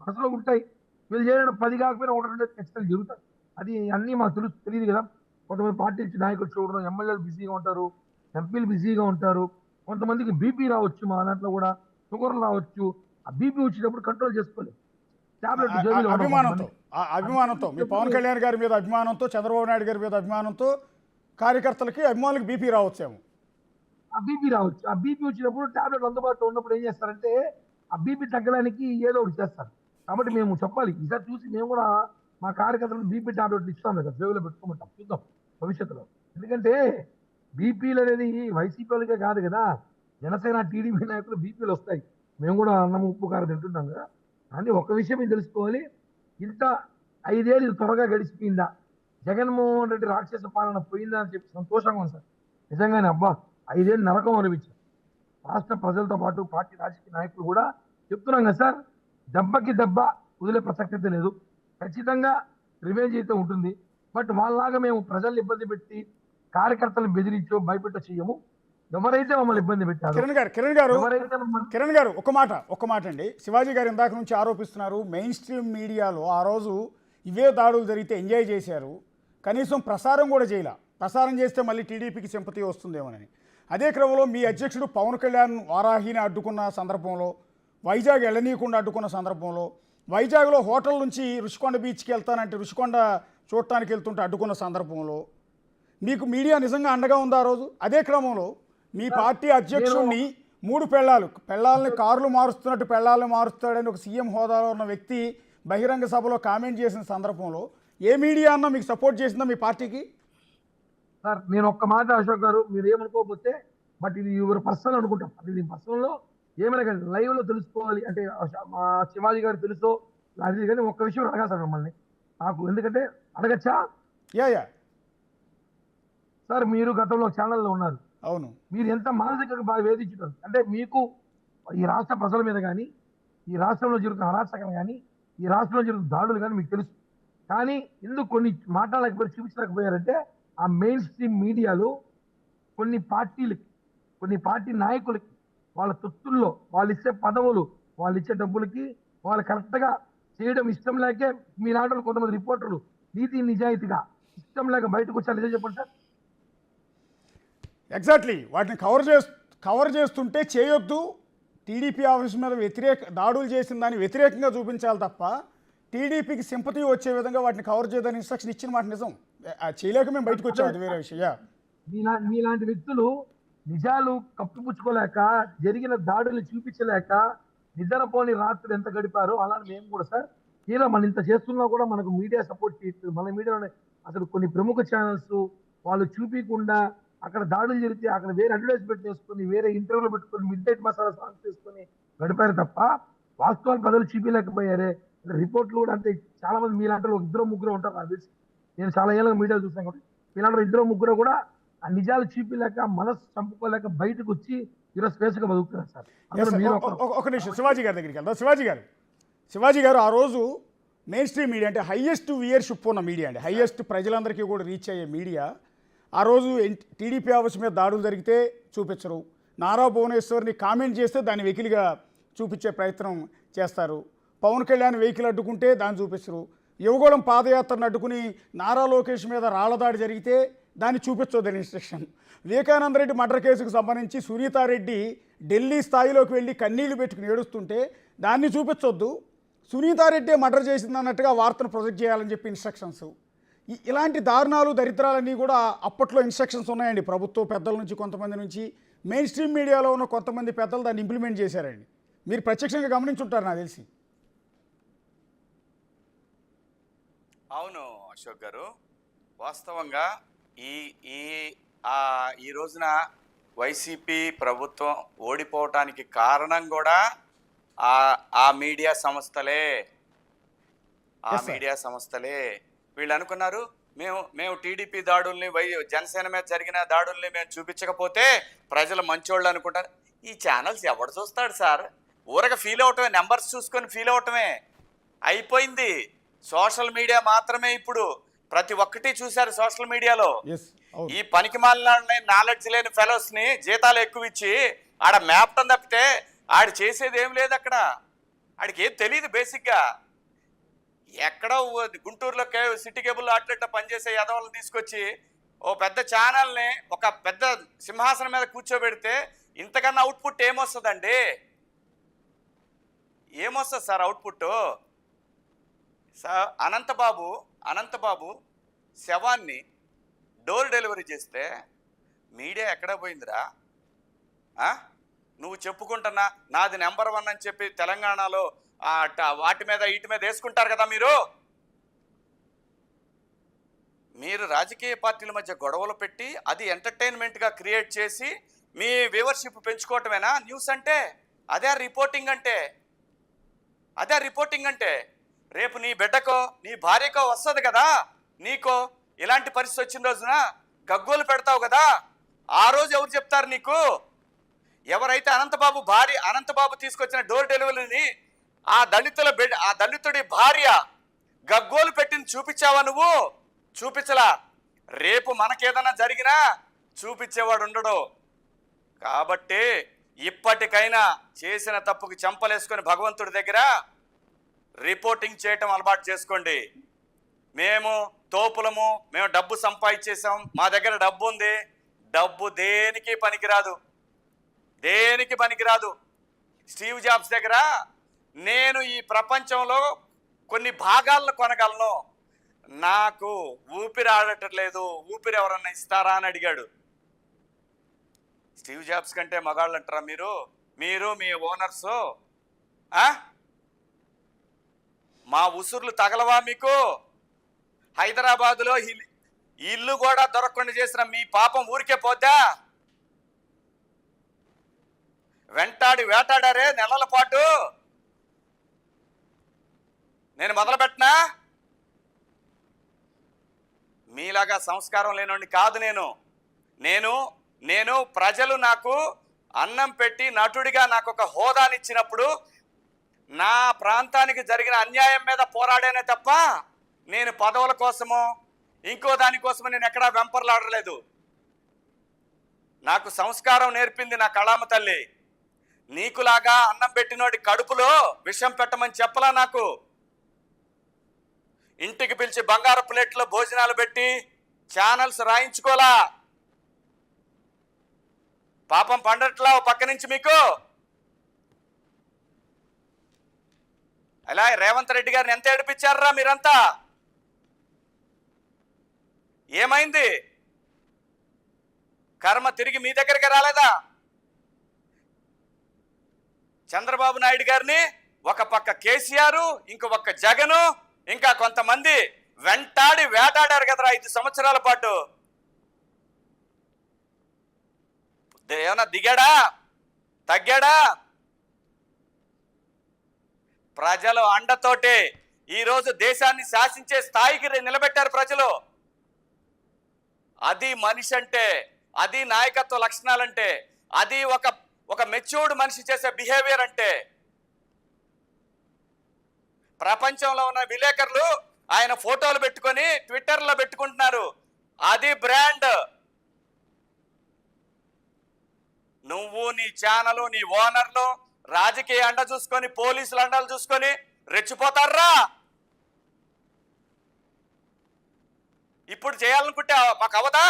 మనసులో ఉంటాయి. వీళ్ళు చేయడం 10 కాకపోయినా 1-2 ఖచ్చితంగా జరుగుతాయి. అది అన్నీ మాకు తెలియదు కదా. కొంతమంది పార్టీ నాయకులు చూడడం, ఎమ్మెల్యేలు బిజీగా ఉంటారు, ఎంపీలు బిజీగా ఉంటారు, కొంతమందికి బీపీ రావచ్చు, మా దాంట్లో కూడా షుగర్ రావచ్చు. ఆ బీపీ వచ్చేటప్పుడు కంట్రోల్ చేసుకోలేదు. అభిమానంతో మీ పవన్ కళ్యాణ్ గారి మీద అభిమానంతో, చంద్రబాబు నాయుడు గారి మీద అభిమానంతో కార్యకర్తలకి అభిమానులకు బీపీ రావచ్చేమో. ఆ బీపీ రావచ్చు. ఆ బీపీ వచ్చినప్పుడు టాబ్లెట్ అందుబాటులో ఉన్నప్పుడు ఏం చేస్తారంటే ఆ బీపీ తగ్గడానికి ఏదో ఒకటి చేస్తారు. కాబట్టి మేము చెప్పాలి, ఈసారి చూసి మేము కూడా మా కార్యకర్తలకు బీపీ టాబ్లెట్లు ఇస్తాం కదా, జేబులో పెట్టుకోమంటాం, చూద్దాం భవిష్యత్తులో. ఎందుకంటే బీపీలు అనేది వైసీపీ వాళ్ళకే కాదు కదా, జనసేన టీడీపీ నాయకులు బీపీలు వస్తాయి. మేము కూడా అన్నం ఉప్పు కారం తింటుంటాం కదా. కానీ ఒక విషయం మీరు తెలుసుకోవాలి, ఇంత 5 ఏళ్ళు త్వరగా గడిచిపోయిందా, జగన్మోహన్ రెడ్డి రాక్షస పాలన పోయిందా అని చెప్పి సంతోషంగా ఉంది సార్. నిజంగానే అబ్బా 5 ఏళ్ళు నరకం అనిపించారు. రాష్ట్ర ప్రజలతో పాటు పార్టీ రాజకీయ నాయకులు కూడా చెప్తున్నాం కదా సార్, దెబ్బకి దెబ్బ వదిలే ప్రసక్తి లేదు. ఖచ్చితంగా రివెంజ్ అయితే ఉంటుంది. బట్ వాళ్ళలాగా మేము ప్రజల్ని ఇబ్బంది పెట్టి కార్యకర్తలను బెదిరించో భయపెట్టో చెయ్యము. ఎవరైతే మమ్మల్ని ఇబ్బంది పెట్టారు. కిరణ్ గారు ఒక మాట అండి. శివాజీ గారు ఇందాక నుంచి ఆరోపిస్తున్నారు, మెయిన్ స్ట్రీమ్ మీడియాలో ఆ రోజు ఇవే దాడులు జరిగితే ఎంజాయ్ చేశారు, కనీసం ప్రసారం కూడా చేయలే. ప్రసారం చేస్తే మళ్ళీ టీడీపీకి సింపతి వస్తుందేమోనని. అదే క్రమంలో మీ అధ్యక్షుడు పవన్ కళ్యాణ్ వారాహిని అడ్డుకున్న సందర్భంలో, వైజాగ్ వెళ్ళనీయకుండా అడ్డుకున్న సందర్భంలో, వైజాగ్లో హోటల్ నుంచి రుషికొండ బీచ్కి వెళ్తానంటే రుషికొండ చూడటానికి వెళ్తుంటే అడ్డుకున్న సందర్భంలో మీకు మీడియా నిజంగా అండగా ఉందా ఆ రోజు? అదే క్రమంలో మీ పార్టీ అధ్యక్షుడిని 3 పెళ్ళాలని కార్లు మారుస్తున్నట్టు పెళ్ళాలను మారుస్తాడని ఒక సీఎం హోదాలో ఉన్న వ్యక్తి బహిరంగ సభలో కామెంట్ చేసిన సందర్భంలో ఏ మీడియా అన్నా మీకు సపోర్ట్ చేసిందా మీ పార్టీకి? సార్ నేను ఒక్క మాట అశోక్ గారు, మీరు ఏమనుకోకపోతే, బట్ ఇది యువర్ పర్సనల్ అనుకుంటాం. అది పర్సనల్లో ఏమైనా కానీ లైవ్లో తెలుసుకోవాలి అంటే మా శివాజీ గారు తెలుసో అది, కానీ ఒక్క విషయం అడగా సార్ మిమ్మల్ని నాకు, ఎందుకంటే అడగచ్చా? యా సార్ మీరు గతంలో ఛానల్లో ఉన్నారు. అవును. మీరు ఎంత మానసికంగా బాగా వేధించుతారు అంటే, మీకు ఈ రాష్ట్ర ప్రజల మీద కానీ, ఈ రాష్ట్రంలో జరుగుతున్న అరాచకం కానీ, ఈ రాష్ట్రంలో జరుగుతున్న దాడులు కానీ మీకు తెలుసు. కానీ ఎందుకు కొన్ని మాట్లాడలేకపోయారు, చూపించలేకపోయారంటే ఆ మెయిన్ స్ట్రీమ్ మీడియాలో కొన్ని పార్టీ నాయకులకి వాళ్ళ తొత్తుల్లో వాళ్ళు ఇచ్చే పదవులు, వాళ్ళు ఇచ్చే డబ్బులకి వాళ్ళు కరెక్ట్గా చేయడం ఇష్టం లేకే మీలాంటి కొంతమంది రిపోర్టర్లు నీతి నిజాయితీగా ఇష్టం లేక బయటకు వచ్చారు. నిజం చెప్పండి సార్. ఎగ్జాక్ట్లీ వాటిని కవర్ చేస్తుంటే చేయొద్దు, టీడీపీ ఆఫీస్ మీద దాడులు చేసిన దాన్ని వ్యతిరేకంగా చూపించాలి తప్ప టీడీపీకి సింపతి వచ్చే విధంగా వాటిని కవర్ చేయదని ఇన్స్ట్రక్షన్ ఇచ్చిన మాట నిజం. చేయలేక మేము బయటకు వచ్చాము, అది వేరే విషయం. మీలాంటి వ్యక్తులు నిజాలు కప్పిపుచ్చుకోలేక, జరిగిన దాడులు చూపించలేక నిద్రపోని రాత్రులు ఎంత గడిపారో అలానే మేము కూడా సార్. తీరా మనం ఇంత చేస్తున్నా కూడా మనకు మీడియా సపోర్ట్ చేయట్లేదు. మన మీడియాలోనే అసలు కొన్ని ప్రముఖ ఛానల్స్ వాళ్ళు చూపించకుండా అక్కడ దాడులు జరిగితే అక్కడ వేరే అడ్వర్టైజ్మెంట్ చేసుకొని, వేరే ఇంటర్వ్యూలు పెట్టుకొని, మిడ్ నైట్ మసాలా సాంగ్స్ చేసుకొని గడిపారు తప్ప వాస్తవాలు ప్రజలు చూపించలేకపోయారే. రిపోర్ట్లు కూడా అంతే. చాలా మంది మీలాంటి ఇద్దరు ముగ్గురు ఉంటారు నాకు తెలిసి. నేను చాలా ఏళ్ళగా మీడియా చూసాను కాబట్టి మీలాంటి ఇద్దరు ముగ్గురు కూడా ఆ నిజాలు చూపించలేక, మనసు చంపుకోలేక బయటకు వచ్చి ఈరోజు స్పేస్గా బతుకుతున్నారు సార్. ఒక నిమిషం శివాజీ గారి దగ్గరికి వెళ్దాం. శివాజీ గారు ఆ రోజు మెయిన్ స్ట్రీమ్ మీడియా అంటే హైయెస్ట్ వ్యూయర్షిప్ ఉన్న మీడియా అండి, హైయెస్ట్ ప్రజలందరికీ కూడా రీచ్ అయ్యే మీడియా. ఆ రోజు టీడీపీ ఆఫీస్ మీద దాడులు జరిగితే చూపించరు, నారా భువనేశ్వర్ని కామెంట్ చేస్తే దాన్ని వెకిలిగా చూపించే ప్రయత్నం చేస్తారు, పవన్ కళ్యాణ్ వెహికల్ అడ్డుకుంటే దాన్ని చూపించరు, యువగోళం పాదయాత్రను అడ్డుకుని నారా లోకేష్ మీద రాళ్లదాడి జరిగితే దాన్ని చూపించొద్దని ఇన్స్ట్రక్షన్. వివేకానంద రెడ్డి మర్డర్ కేసుకు సంబంధించి సునీతారెడ్డి ఢిల్లీ స్థాయిలోకి వెళ్ళి కన్నీళ్లు పెట్టుకుని ఏడుస్తుంటే దాన్ని చూపించొద్దు, సునీతారెడ్డి మర్డర్ చేసింది అన్నట్టుగా వార్తను ప్రొజెక్ట్ చేయాలని చెప్పి ఇన్స్ట్రక్షన్స్. ఇలాంటి దారుణాలు దరిద్రాలన్నీ కూడా అప్పట్లో ఇన్స్ట్రక్షన్స్ ఉన్నాయండి, ప్రభుత్వ పెద్దల నుంచి కొంతమంది నుంచి. మెయిన్ స్ట్రీమ్ మీడియాలో ఉన్న కొంతమంది పెద్దలు దాన్ని ఇంప్లిమెంట్ చేశారండి. మీరు ప్రత్యక్షంగా గమనించుంటారు నాకు తెలిసి. అవును అశోక్ గారు, వాస్తవంగా ఈ రోజున వైసీపీ ప్రభుత్వం ఓడిపోవటానికి కారణం కూడా ఆ మీడియా సంస్థలే. వీళ్ళు అనుకున్నారు మేము టీడీపీ దాడుల్ని జనసేన మీద జరిగిన దాడుల్ని మేము చూపించకపోతే ప్రజలు మంచోళ్ళు అనుకుంటారు. ఈ ఛానల్స్ ఎవడు చూస్తాడు సార్? ఊరగా ఫీల్ అవటమే, నెంబర్స్ చూసుకొని ఫీల్ అవటమే అయిపోయింది. సోషల్ మీడియా మాత్రమే ఇప్పుడు ప్రతి ఒక్కటి చూశారు సోషల్ మీడియాలో. ఈ పనికి మాలిన నాలెడ్జ్ లేని ఫెలోస్ ని జీతాలు ఎక్కువ ఇచ్చి ఆడ మేపటం తప్పితే ఆడు చేసేది ఏం లేదు. అక్కడ ఆడికి ఏం తెలియదు బేసిక్ గా. ఎక్కడో గుంటూరులో సిటీ కేబుల్ అవుట్లెట్ పనిచేసే యదవలను తీసుకొచ్చి ఓ పెద్ద ఛానల్ని ఒక పెద్ద సింహాసనం మీద కూర్చోబెడితే ఇంతకన్నా అవుట్పుట్ ఏమొస్తుందండి? ఏమొస్తుంది సార్ అవుట్పుట్? అనంతబాబు శవాన్ని డోర్ డెలివరీ చేస్తే మీడియా ఎక్కడ పోయిందిరా? నువ్వు చెప్పుకుంటున్నా నాది నెంబర్ 1 అని చెప్పి తెలంగాణలో వాటి మీద వీటి మీద వేసుకుంటారు కదా మీరు రాజకీయ పార్టీల మధ్య గొడవలు పెట్టి అది ఎంటర్టైన్మెంట్గా క్రియేట్ చేసి మీ వ్యూవర్షిప్ పెంచుకోవటమేనా న్యూస్ అంటే? అదే రిపోర్టింగ్ అంటే. రేపు నీ బిడ్డకో నీ భార్యకో వస్తుంది కదా, నీకో ఇలాంటి పరిస్థితి వచ్చిన రోజున గగ్గోలు పెడతావు కదా, ఆ రోజు ఎవరు చెప్తారు నీకు? ఎవరైతే అనంతబాబు తీసుకొచ్చిన డోర్ డెలివరీని ఆ దళితుడి భార్య గగ్గోలు పెట్టింది చూపించావా నువ్వు? చూపించలా. రేపు మనకేదన్నా జరిగినా చూపించేవాడు ఉండడు. కాబట్టి ఇప్పటికైనా చేసిన తప్పుకి చెంపలేసుకొని భగవంతుడి దగ్గర రిపోర్టింగ్ చేయటం అలవాటు చేసుకోండి. మేము తోపులము, మేము డబ్బు సంపాదించేసాం, మా దగ్గర డబ్బు ఉంది. డబ్బు దేనికి పనికిరాదు. స్టీవ్ జాబ్స్ దగ్గర నేను ఈ ప్రపంచంలో కొన్ని భాగాలను కొనగలను, నాకు ఊపిరి ఆడట్లేదు, ఊపిరి ఎవరన్నా ఇస్తారా అని అడిగాడు. స్టీవ్ జాబ్స్ కంటే మగాళ్ళు అంటారా మీరు మీ ఓనర్స్? మా ఉసుర్లు తగలవా మీకు? హైదరాబాదులో ఇల్లు కూడా దొరకకుండా చేసిన మీ పాపం ఊరికే పోద్దా? వేటాడారే నెలల పాటు. నేను మొదలుపెట్టినా? మీలాగా సంస్కారం లేనోడిని కాదు నేను ప్రజలు నాకు అన్నం పెట్టి నటుడిగా నాకు ఒక హోదానిచ్చినప్పుడు నా ప్రాంతానికి జరిగిన అన్యాయం మీద పోరాడానే తప్ప నేను పదవుల కోసమో ఇంకో దానికోసమో నేను ఎక్కడా వెంపర్లాడలేదు. నాకు సంస్కారం నేర్పింది నా కళామ తల్లి. నీకులాగా అన్నం పెట్టినోడి కడుపులో విషం పెట్టమని చెప్పలా. నాకు ఇంటికి పిలిచి బంగారు ప్లేట్లో భోజనాలు పెట్టి ఛానల్స్ రాయించుకోలా. పాపం పండట్లా పక్క నుంచి మీకు. అలా రేవంత్ రెడ్డి గారిని ఎంత ఏడిపించారా మీరంతా? ఏమైంది? కర్మ తిరిగి మీ దగ్గరికి రాలేదా? చంద్రబాబు నాయుడు గారిని ఒక పక్క కేసీఆర్, ఇంకో పక్క జగను, ఇంకా కొంతమంది వెంటాడి వేటాడారు కదరా 5 సంవత్సరాల పాటు. ఏమన్నా దిగాడా? తగ్గాడా? ప్రజలు అండతోటే ఈరోజు దేశాన్ని శాసించే స్థాయికి నిలబెట్టారు ప్రజలు. అది మనిషి అంటే, అది నాయకత్వ లక్షణాలంటే, అది ఒక మెచ్యూర్డ్ మనిషి చేసే బిహేవియర్ అంటే. ప్రపంచంలో ఉన్న విలేకరులు ఆయన ఫోటోలు పెట్టుకొని ట్విట్టర్లో పెట్టుకుంటున్నారు. అది బ్రాండ్. నువ్వు నీ ఛానల్, నీ ఓనర్లు రాజకీయ అండ చూసుకొని, పోలీసుల అండలు చూసుకొని రెచ్చిపోతారా? ఇప్పుడు చేయాలనుకుంటే మాకు అవదా?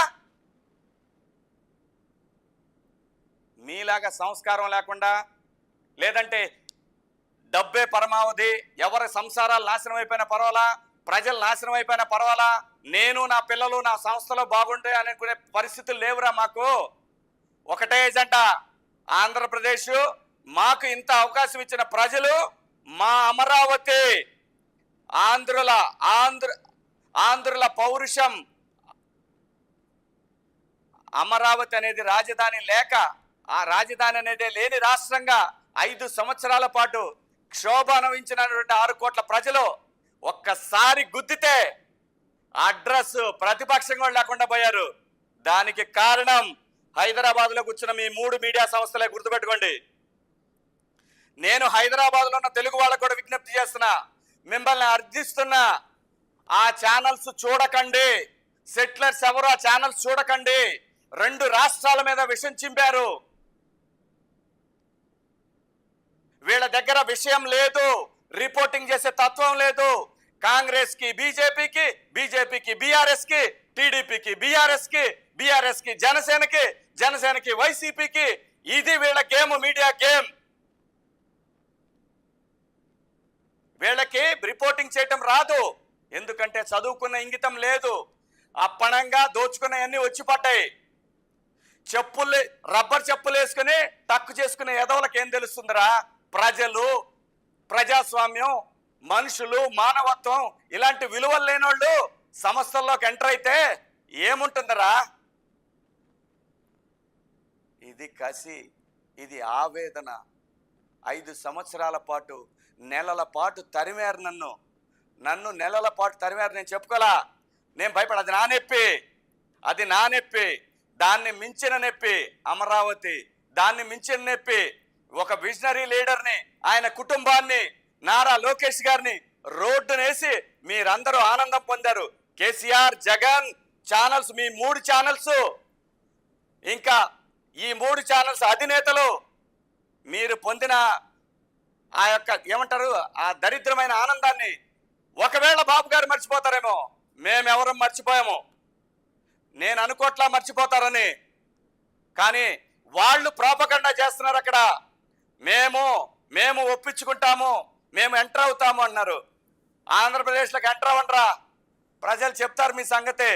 మీలాగా సంస్కారం లేకుండా, లేదంటే డబ్బే పరమావధి, ఎవరి సంసారాలు నాశనం అయిపోయినా పర్వాలా, ప్రజలు నాశనం అయిపోయినా పర్వాలా, నేను నా పిల్లలు నా సంస్థలో బాగుంటే అనుకునే పరిస్థితులు లేవురా మాకు. ఒకటే ఎజెండా, ఆంధ్రప్రదేశ్ మాకు ఇంత అవకాశం ఇచ్చిన ప్రజలు, మా అమరావతి, ఆంధ్రుల పౌరుషం. అమరావతి అనేది రాజధాని లేక, ఆ రాజధాని అనేది లేని రాష్ట్రంగా 5 సంవత్సరాల పాటు క్షోభ అనుభవించినటువంటి 6 కోట్ల ప్రజలు ఒక్కసారి గుద్దితే అడ్రస్ ప్రతిపక్షంగా లేకుండా పోయారు. దానికి కారణం హైదరాబాద్లో కూర్చున్న మీ 3 మీడియా సంస్థలే. గుర్తుపెట్టుకోండి. నేను హైదరాబాద్లో ఉన్న తెలుగు వాళ్ళకు కూడా విజ్ఞప్తి చేస్తున్నా, మిమ్మల్ని అర్థిస్తున్నా, ఆ ఛానల్స్ చూడకండి. సెటిలర్స్ ఎవరు ఆ ఛానల్స్ చూడకండి. 2 రాష్ట్రాల మీద విషం చింపారు. వీళ్ళ దగ్గర విషయం లేదు, రిపోర్టింగ్ చేసే తత్వం లేదు. కాంగ్రెస్ కి బీజేపీకి, బీజేపీకి బీఆర్ఎస్ కి, టీడీపీకి బీఆర్ఎస్ కి, బీఆర్ఎస్ కి జనసేనకి, జనసేనకి వైసీపీకి. ఇది వీళ్ళ గేమ్, మీడియా గేమ్. వీళ్ళకి రిపోర్టింగ్ చేయటం రాదు, ఎందుకంటే చదువుకున్న ఇంగితం లేదు. అప్పనంగా దోచుకున్నవన్నీ వచ్చి పడ్డాయి. చెప్పులు, రబ్బర్ చెప్పులు వేసుకుని టక్కు చేసుకునే ఎదవలకు ఏం తెలుస్తుందిరా? ప్రజలు, ప్రజాస్వామ్యం, మనుషులు, మానవత్వం ఇలాంటి విలువలు లేనోళ్ళు సంస్థల్లోకి ఎంటర్ అయితే ఏముంటుందిరా? ఇది కసి, ఇది ఆవేదన. 5 సంవత్సరాల పాటు, నెలల పాటు తరిమారు నన్ను నెలల పాటు తరిమారు. నేను చెప్పుకోలా, నేను భయపడ, అది నా నొప్పి, అది నా నొప్పి. దాన్ని మించిన నొప్పి అమరావతి, దాన్ని మించిన నొప్పి ఒక విజనరీ లీడర్ని, ఆయన కుటుంబాన్ని, నారా లోకేష్ గారిని రోడ్డునేసి మీరందరూ ఆనందం పొందారు. కేసీఆర్, జగన్ ఛానల్స్, మీ 3 ఛానల్స్, ఇంకా ఈ 3 ఛానల్స్ అధినేతలు మీరు పొందిన ఆ యొక్క ఏమంటారు, ఆ దరిద్రమైన ఆనందాన్ని ఒకవేళ బాబు గారు మర్చిపోతారేమో, మేమెవరం మర్చిపోయాము. నేను అనుకోట్లా మర్చిపోతారని, కానీ వాళ్ళు ప్రాపగండా చేస్తున్నారు అక్కడ. మేము ఒప్పించుకుంటాము, మేము ఎంటర్ అవుతాము అన్నారు. ఆంధ్రప్రదేశ్లోకి ఎంటర్ అవ్వండిరా, ప్రజలు చెప్తారు మీ సంగతి.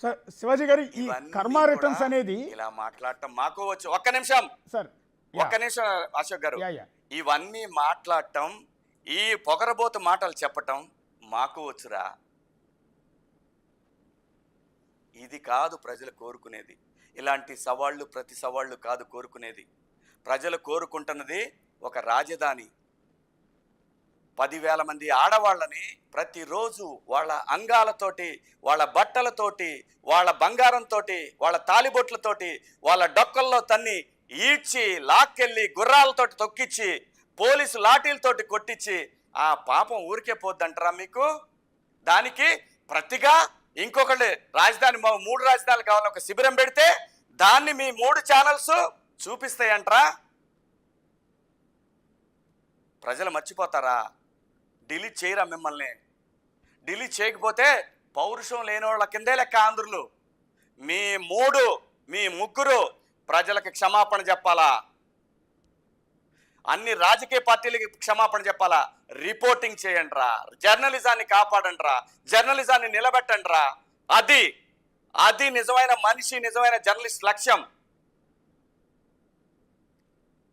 సార్ శివాజీ గారు, ఈ కర్మ రిటర్న్స్ అనేది ఇలా మాట్లాడటం మాకు వచ్చు. ఒక్క నిమిషం సార్, ఒక్క నిమిషం అశోక్ గారు. ఇవన్నీ మాట్లాడటం, ఈ పొగరబోతు మాటలు చెప్పటం మాకు వచ్చురా. ఇది కాదు ప్రజలు కోరుకునేది. ఇలాంటి సవాళ్ళు, ప్రతి సవాళ్ళు కాదు కోరుకునేది. ప్రజలు కోరుకుంటున్నది ఒక రాజధాని. 10,000 మంది ఆడవాళ్ళని ప్రతిరోజు వాళ్ళ అంగాలతోటి, వాళ్ళ బట్టలతోటి, వాళ్ళ బంగారంతో, వాళ్ళ తాలిబొట్లతోటి, వాళ్ళ డొక్కల్లో తన్ని ఈడ్చి లాక్కెళ్ళి గుర్రాలతోటి తొక్కిచ్చి, పోలీసు లాఠీలతోటి కొట్టించి ఆ పాపం ఊరికే పోద్దంటారా మీకు? దానికి ప్రతిగా ఇంకొకటి రాజధాని 3 రాజధానులు కావాలి ఒక శిబిరం పెడితే దాన్ని మీ 3 ఛానల్స్ చూపిస్తాయంటారా? ప్రజలు మర్చిపోతారా? డిలీట్ చేయరా మిమ్మల్ని? డిలీట్ చేయకపోతే పౌరుషం లేని వాళ్ళ కిందే లెక్క ఆంధ్రులు. మీ ముగ్గురు ప్రజలకు క్షమాపణ చెప్పాలా, అన్ని రాజకీయ పార్టీలకి క్షమాపణ చెప్పాలా. రిపోర్టింగ్ చేయండి రా, జర్నలిజాన్ని కాపాడండి రా, జర్నలిజాన్ని నిలబెట్టండి రా. అది నిజమైన మనిషి, నిజమైన జర్నలిస్ట్ లక్ష్యం.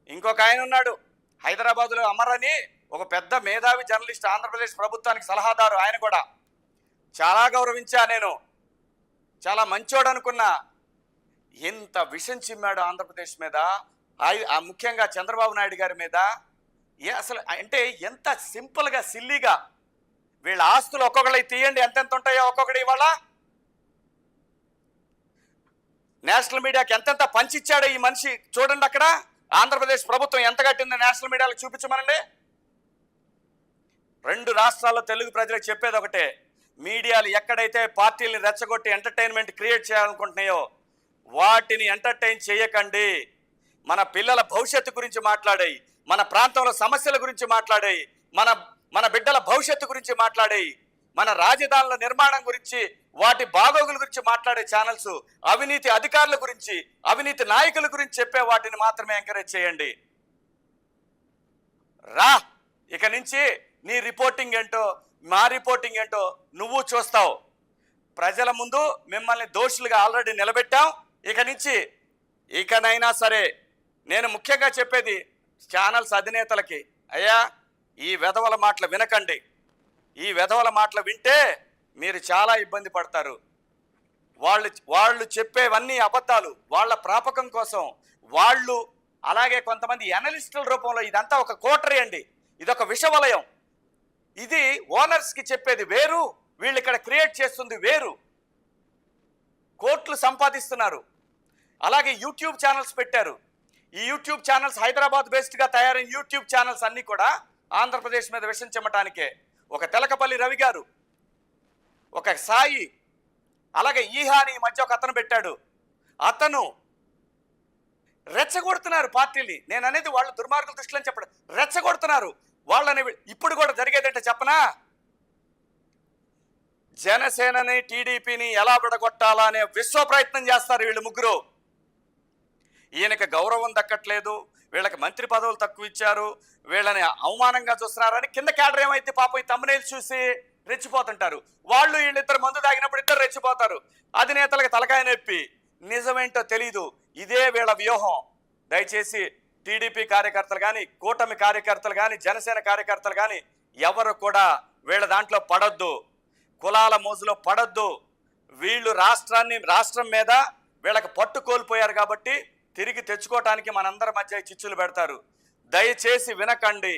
ఇంకొక ఆయన ఉన్నాడు హైదరాబాద్లో, అమర్ అని, ఒక పెద్ద మేధావి జర్నలిస్ట్, ఆంధ్రప్రదేశ్ ప్రభుత్వానికి సలహాదారు. ఆయన కూడా చాలా గౌరవించా నేను, చాలా మంచోడు అనుకున్నా. ఎంత విషం చిమ్మాడు ఆంధ్రప్రదేశ్ మీద, ముఖ్యంగా చంద్రబాబు నాయుడు గారి మీద. అసలు అంటే ఎంత సింపుల్గా సిల్లీగా వీళ్ళ ఆస్తులు ఒక్కొక్కటి తీయండి, ఎంతెంత ఉంటాయో ఒక్కొక్కటి. ఇవాళ నేషనల్ మీడియాకి ఎంతెంత పంచిచ్చాడో ఈ మనిషి చూడండి. అక్కడ ఆంధ్రప్రదేశ్ ప్రభుత్వం ఎంత కట్టిందో నేషనల్ మీడియాలో చూపించమనండి. 2 రాష్ట్రాల్లో తెలుగు ప్రజలకు చెప్పేది ఒకటే, మీడియాలు ఎక్కడైతే పార్టీల్ని రెచ్చగొట్టి ఎంటర్టైన్మెంట్ క్రియేట్ చేయాలనుకుంటున్నాయో వాటిని ఎంటర్టైన్ చేయకండి. మన పిల్లల భవిష్యత్తు గురించి మాట్లాడాయి, మన ప్రాంతంలో సమస్యల గురించి మాట్లాడాయి, మన బిడ్డల భవిష్యత్తు గురించి మాట్లాడాయి, మన రాజధానుల నిర్మాణం గురించి, వాటి బాగోగుల గురించి మాట్లాడే ఛానల్స్, అవినీతి అధికారుల గురించి, అవినీతి నాయకుల గురించి చెప్పే వాటిని మాత్రమే ఎంకరేజ్ చేయండి. రా, ఇక నుంచి నీ రిపోర్టింగ్ ఏంటో, మా రిపోర్టింగ్ ఏంటో నువ్వు చూస్తావు. ప్రజల ముందు మిమ్మల్ని దోషులుగా ఆల్రెడీ నిలబెట్టాం. ఇకనైనా సరే నేను ముఖ్యంగా చెప్పేది ఛానల్స్ అధినేతలకి, అయ్యా ఈ వెధవల మాటలు వినకండి. ఈ వెధవల మాటలు వింటే మీరు చాలా ఇబ్బంది పడతారు. వాళ్ళు చెప్పేవన్నీ అబద్ధాలు, వాళ్ళ ప్రాపకం కోసం వాళ్ళు. అలాగే కొంతమంది అనలిస్టుల రూపంలో ఇదంతా ఒక కోటరీ అండి, ఇదొక విషవలయం. ఇది ఓనర్స్కి చెప్పేది వేరు, వీళ్ళు ఇక్కడ క్రియేట్ చేస్తుంది వేరు. కోట్లు సంపాదిస్తున్నారు. అలాగే యూట్యూబ్ ఛానల్స్ పెట్టారు. ఈ యూట్యూబ్ ఛానల్స్ హైదరాబాద్ బేస్డ్గా తయారైన యూట్యూబ్ ఛానల్స్ అన్నీ కూడా ఆంధ్రప్రదేశ్ మీద విషం చెమ్మటానికే. ఒక తెలకపల్లి రవి గారు, ఒక సాయి, అలాగే ఈహాని ఈ మధ్య ఒక అతను పెట్టాడు. అతను రెచ్చగొడుతున్నారు పార్టీని. నేను అనేది వాళ్ళు దుర్మార్గుల దృష్టిలో చెప్పడం, రెచ్చగొడుతున్నారు వాళ్ళని. ఇప్పుడు కూడా జరిగేదంటే చెప్పనా, జనసేనని టీడీపీని ఎలా విడగొట్టాలా అనే విశ్వ ప్రయత్నం చేస్తారు వీళ్ళు ముగ్గురు. ఈయనకి గౌరవం దక్కట్లేదు, వీళ్ళకి మంత్రి పదవులు తక్కువ ఇచ్చారు, వీళ్ళని అవమానంగా చూస్తున్నారని కింద క్యాడర్ ఏమైతే పాపం ఈ తమ్మునేలు చూసి రెచ్చిపోతుంటారు. వీళ్ళిద్దరు మందు తాగినప్పుడు ఇద్దరు రెచ్చిపోతారు. అధినేతలకు తలకాయ నొప్పి, నిజమేంటో తెలీదు. ఇదే వీళ్ళ వ్యూహం. దయచేసి టీడీపీ కార్యకర్తలు కానీ, కూటమి కార్యకర్తలు కానీ, జనసేన కార్యకర్తలు కానీ ఎవరు కూడా వీళ్ళ దాంట్లో పడొద్దు, కులాల మోజులో పడొద్దు. వీళ్ళు రాష్ట్రం మీద వీళ్ళకి పట్టు కోల్పోయారు కాబట్టి తిరిగి తెచ్చుకోవటానికి మనందరి మధ్య చిచ్చులు పెడతారు. దయచేసి వినకండి.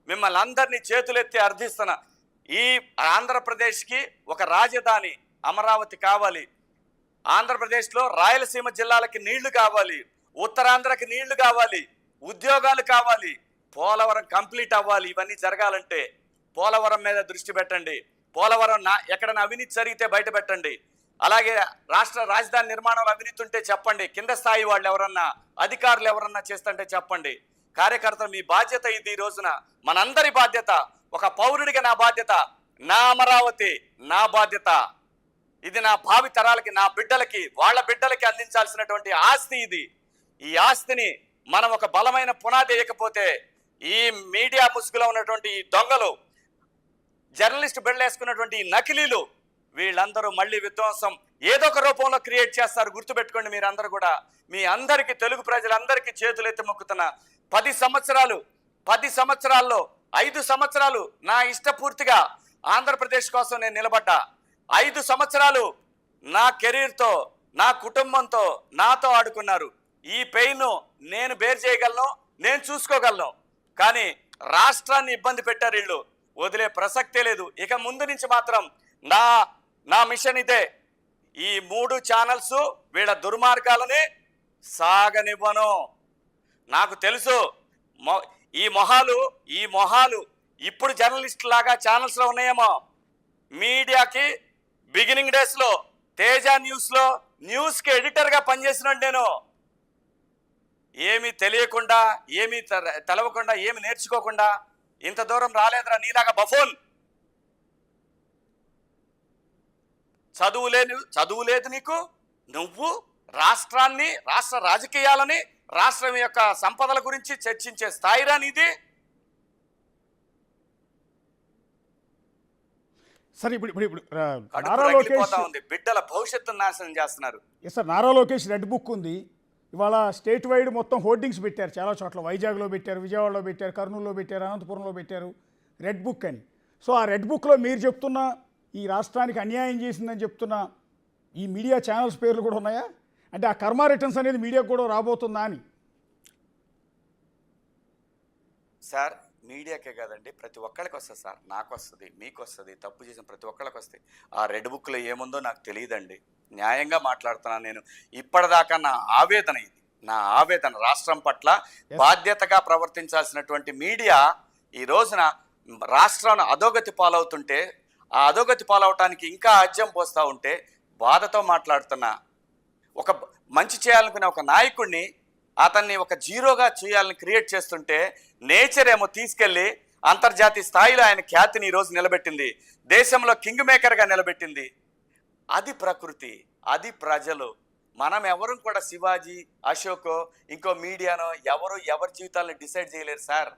మిమ్మల్ని అందరినీ చేతులెత్తి అర్థిస్తున్నా. ఈ ఆంధ్రప్రదేశ్కి ఒక రాజధాని అమరావతి కావాలి. ఆంధ్రప్రదేశ్లో రాయలసీమ జిల్లాలకి నీళ్లు కావాలి, ఉత్తరాంధ్రకి నీళ్లు కావాలి, ఉద్యోగాలు కావాలి, పోలవరం కంప్లీట్ అవ్వాలి. ఇవన్నీ జరగాలంటే పోలవరం మీద దృష్టి పెట్టండి. పోలవరం ఎక్కడైనా అవినీతి జరిగితే బయట పెట్టండి. అలాగే రాష్ట్ర రాజధాని నిర్మాణంలో అవినీతి ఉంటే చెప్పండి. కింద స్థాయి వాళ్ళు ఎవరన్నా, అధికారులు ఎవరన్నా చేస్తుంటే చెప్పండి. కార్యకర్తలు మీ బాధ్యత ఇది. ఈ రోజున మనందరి బాధ్యత, ఒక పౌరుడిగా నా బాధ్యత, నా అమరావతి నా బాధ్యత. ఇది నా భావి తరాలకి, నా బిడ్డలకి, వాళ్ళ బిడ్డలకి అందించాల్సినటువంటి ఆస్తి ఇది. ఈ ఆస్తిని మనం ఒక బలమైన పునాది వేయకపోతే ఈ మీడియా ముసుగులో ఉన్నటువంటి ఈ దొంగలు, జర్నలిస్ట్ బిడ్డలేసుకున్నటువంటి ఈ నకిలీలు, వీళ్ళందరూ మళ్ళీ విధ్వంసం ఏదో ఒక రూపంలో క్రియేట్ చేస్తారు. గుర్తుపెట్టుకోండి మీరందరూ కూడా. మీ అందరికీ, తెలుగు ప్రజలందరికీ చేతులెత్తి మొక్కుతున్నా. 10 సంవత్సరాల్లో 5 సంవత్సరాలు నా ఇష్టపూర్తిగా ఆంధ్రప్రదేశ్ కోసం నేను నిలబడ్డా. 5 సంవత్సరాలు నా కెరీర్తో, నా కుటుంబంతో నాతో ఆడుకున్నారు. ఈ పెయిన్ నేను బేర్ చేయగలను, నేను చూసుకోగలను. కానీ రాష్ట్రాన్ని ఇబ్బంది పెట్టారు వీళ్ళు, వదిలే ప్రసక్తే లేదు. ఇక ముందు నుంచి మాత్రం నా మిషన్ ఇదే. ఈ 3 ఛానల్స్ వీళ్ళ దుర్మార్గాలని సాగనివ్వను. నాకు తెలుసు ఈ మొహాలు ఇప్పుడు జర్నలిస్ట్ లాగా ఛానల్స్లో ఉన్నాయేమో. మీడియాకి బిగినింగ్ డేస్లో తేజ న్యూస్లో న్యూస్కి ఎడిటర్గా పనిచేసినాడు నేను. ఏమీ తెలియకుండా, ఏమీ తెలవకుండా, ఏమి నేర్చుకోకుండా ఇంత దూరం రాలేదురా నీలాగా బఫోన్. చదువు లేదు నీకు. నువ్వు రాష్ట్రాన్ని, రాష్ట్ర రాజకీయాలని, రాష్ట్రం యొక్క సంపదల గురించి చర్చించే స్థాయిరా నీది. సార్ ఇప్పుడు కడుపు నారా లోకేష్ రగిలిపోతా ఉంది. బిడ్డల భవిష్యత్తును నాశనం చేస్తున్నారు. Yes sir, Nara Lokesh red book ఉంది. ఇవాళ స్టేట్ వైడ్ మొత్తం హోర్డింగ్స్ పెట్టారు చాలా చోట్ల. వైజాగ్లో పెట్టారు, విజయవాడలో పెట్టారు, కర్నూలులో పెట్టారు, అనంతపురంలో పెట్టారు రెడ్ బుక్ అని. సో ఆ రెడ్ బుక్లో మీరు చెప్తున్న ఈ రాష్ట్రానికి అన్యాయం చేసిందని చెప్తున్న ఈ మీడియా ఛానల్స్ పేర్లు కూడా ఉన్నాయా? అంటే ఆ కర్మ రిటర్న్స్ అనేది మీడియాకు కూడా రాబోతుందా అని. సార్ మీడియాకే కాదండి, ప్రతి ఒక్కరికి వస్తుంది సార్. నాకు వస్తుంది, మీకు వస్తుంది, తప్పు చేసిన ప్రతి ఒక్కరికి వస్తాయి. ఆ రెడ్ బుక్లో ఏముందో నాకు తెలియదండి. న్యాయంగా మాట్లాడుతున్నాను నేను. ఇప్పటిదాకా నా ఆవేదన ఇది, నా ఆవేదన. రాష్ట్రం పట్ల బాధ్యతగా ప్రవర్తించాల్సినటువంటి మీడియా ఈ రోజున రాష్ట్రాన్ని అధోగతి పాలవుతుంటే, ఆ అధోగతి పాలవటానికి ఇంకా ఆజ్యం పోస్తూ ఉంటే బాధతో మాట్లాడుతున్నా. ఒక మంచి చేయాలనుకునే ఒక నాయకుడిని, అతన్ని ఒక జీరోగా చేయాలని క్రియేట్ చేస్తుంటే నేచర్ ఏమో తీసుకెళ్ళి అంతర్జాతీయ స్థాయిలో ఆయన ఖ్యాతిని ఈరోజు నిలబెట్టింది. దేశంలో కింగ్ మేకర్గా నిలబెట్టింది. అది ప్రకృతి, అది ప్రజలు. మనం ఎవరు కూడా శివాజీ, అశోకో, ఇంకో మీడియానో ఎవరి జీవితాలను డిసైడ్ చేయలేరు సార్.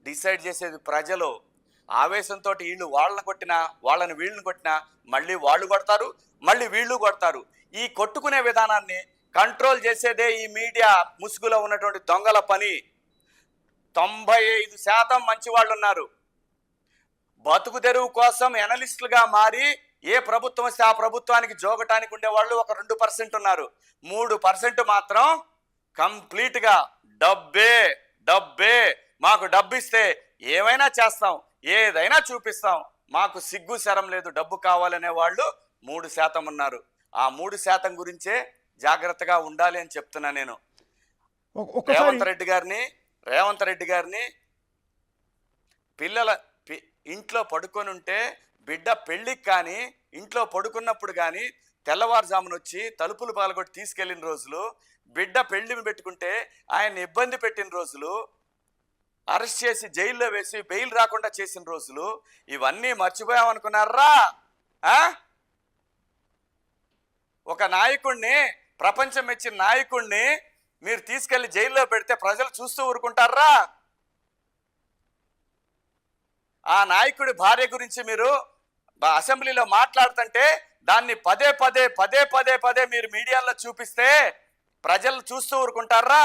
డిసైడ్ చేసేది ప్రజలు. ఆవేశంతో వీళ్ళు వాళ్ళని కొట్టినా, వాళ్ళని వీళ్ళని కొట్టినా మళ్ళీ వాళ్ళు కొడతారు, మళ్ళీ వీళ్ళు కొడతారు. ఈ కొట్టుకునే విధానాన్ని కంట్రోల్ చేసేదే ఈ మీడియా ముసుగులో ఉన్నటువంటి దొంగల పని. 95% మంచి వాళ్ళు ఉన్నారు. బతుకు తెరువు కోసం ఎనలిస్టులుగా మారి ఏ ప్రభుత్వం వస్తే ఆ ప్రభుత్వానికి జోగటానికి ఉండేవాళ్ళు ఒక 2% ఉన్నారు. 3% మాత్రం కంప్లీట్గా డబ్బే, మాకు డబ్బిస్తే ఏమైనా చేస్తాం, ఏదైనా చూపిస్తాం, మాకు సిగ్గు శరం లేదు, డబ్బు కావాలనే వాళ్ళు 3% ఉన్నారు. ఆ 3% గురించే జాగ్రత్తగా ఉండాలి అని చెప్తున్నా నేను. రేవంత్ రెడ్డి గారిని పిల్లల ఇంట్లో పడుకొని ఉంటే, బిడ్డ పెళ్ళికి కానీ ఇంట్లో పడుకున్నప్పుడు కానీ తెల్లవారుజామున వచ్చి తలుపులు పాల్గొట్టి తీసుకెళ్లిన రోజులు, బిడ్డ పెళ్లిని పెట్టుకుంటే ఆయన ఇబ్బంది పెట్టిన రోజులు, అరెస్ట్ చేసి జైల్లో వేసి బెయిల్ రాకుండా చేసిన రోజులు, ఇవన్నీ మర్చిపోయామనుకున్నారా? ఒక నాయకుడిని, ప్రపంచం మెచ్చిన నాయకుడిని మీరు తీసుకెళ్లి జైల్లో పెడితే ప్రజలు చూస్తూ ఊరుకుంటారా? ఆ నాయకుడి భార్య గురించి మీరు అసెంబ్లీలో మాట్లాడుతుంటే దాన్ని పదే మీరు మీడియాలో చూపిస్తే ప్రజలు చూస్తూ ఊరుకుంటారా?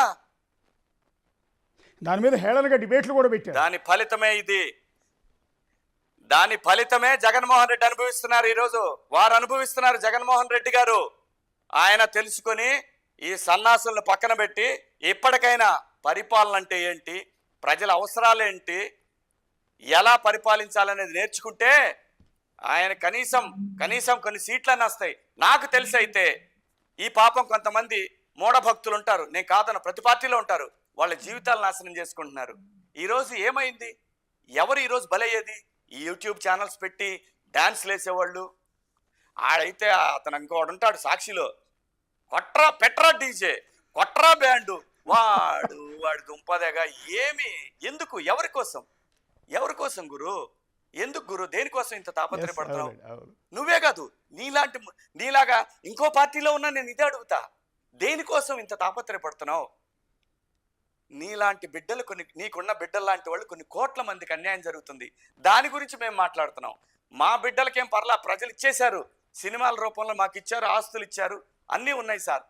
దాని మీద హేళనగా డిబేట్లు కూడా పెట్టారు. దాని ఫలితమే ఇది. దాని ఫలితమే జగన్మోహన్ రెడ్డి అనుభవిస్తున్నారు. ఈరోజు వారు అనుభవిస్తున్నారు. జగన్మోహన్ రెడ్డి గారు ఆయన తెలుసుకొని ఈ సన్నాసులను పక్కన పెట్టి ఇప్పటికైనా పరిపాలన అంటే ఏంటి, ప్రజల అవసరాలేంటి, ఎలా పరిపాలించాలనేది నేర్చుకుంటే ఆయన కనీసం కొన్ని సీట్లన్నీ వస్తాయి. నాకు తెలిసి అయితే ఈ పాపం కొంతమంది మూఢభక్తులు ఉంటారు, నేను కాదన్న, ప్రతి పార్టీలో ఉంటారు, వాళ్ళ జీవితాలు నాశనం చేసుకుంటున్నారు. ఈరోజు ఏమైంది? ఎవరు ఈరోజు బలయ్యేది? ఈ యూట్యూబ్ ఛానల్స్ పెట్టి డాన్స్లు వేసేవాళ్ళు. ఆడైతే అతను ఇంకోడు ఉంటాడు సాక్షిలో, పెట్రా డీజే, కొట్రా బ్యాండు, వాడి దుంపదేగా. ఎందుకు, ఎవరి కోసం గురు? ఎందుకు గురు? దేనికోసం ఇంత తాపత్రయపడతావు? నువ్వే కాదు, నీలాగా ఇంకో పార్టీలో ఉన్నా నేను ఇదే అడుగుతా, దేనికోసం ఇంత తాపత్రయపడుతున్నావు? నీలాంటి బిడ్డలు, నీకున్న బిడ్డలు లాంటి వాళ్ళు కొన్ని కోట్ల మందికి అన్యాయం జరుగుతుంది. దాని గురించి మేము మాట్లాడుతున్నాం. మా బిడ్డలకేం పర్లా, ప్రజలు ఇచ్చేశారు, సినిమాల రూపంలో మాకు ఇచ్చారు, ఆస్తులు ఇచ్చారు, అన్నీ ఉన్నాయి సార్.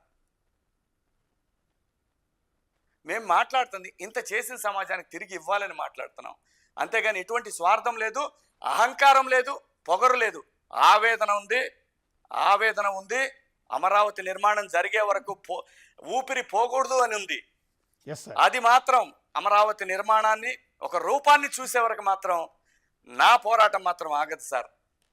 మేము మాట్లాడుతుంది ఇంత చేసిన సమాజానికి తిరిగి ఇవ్వాలని మాట్లాడుతున్నాం. అంతేగాని ఎటువంటి స్వార్థం లేదు, అహంకారం లేదు, పొగరు లేదు. ఆవేదన ఉంది. అమరావతి నిర్మాణం జరిగే వరకు ఊపిరి పోకూడదు అని ఉంది. అది మాత్రం అమరావతి నిర్మాణాన్ని ఒక రూపాన్ని చూసే వరకు మాత్రం నా పోరాటం మాత్రం ఆగదు సార్.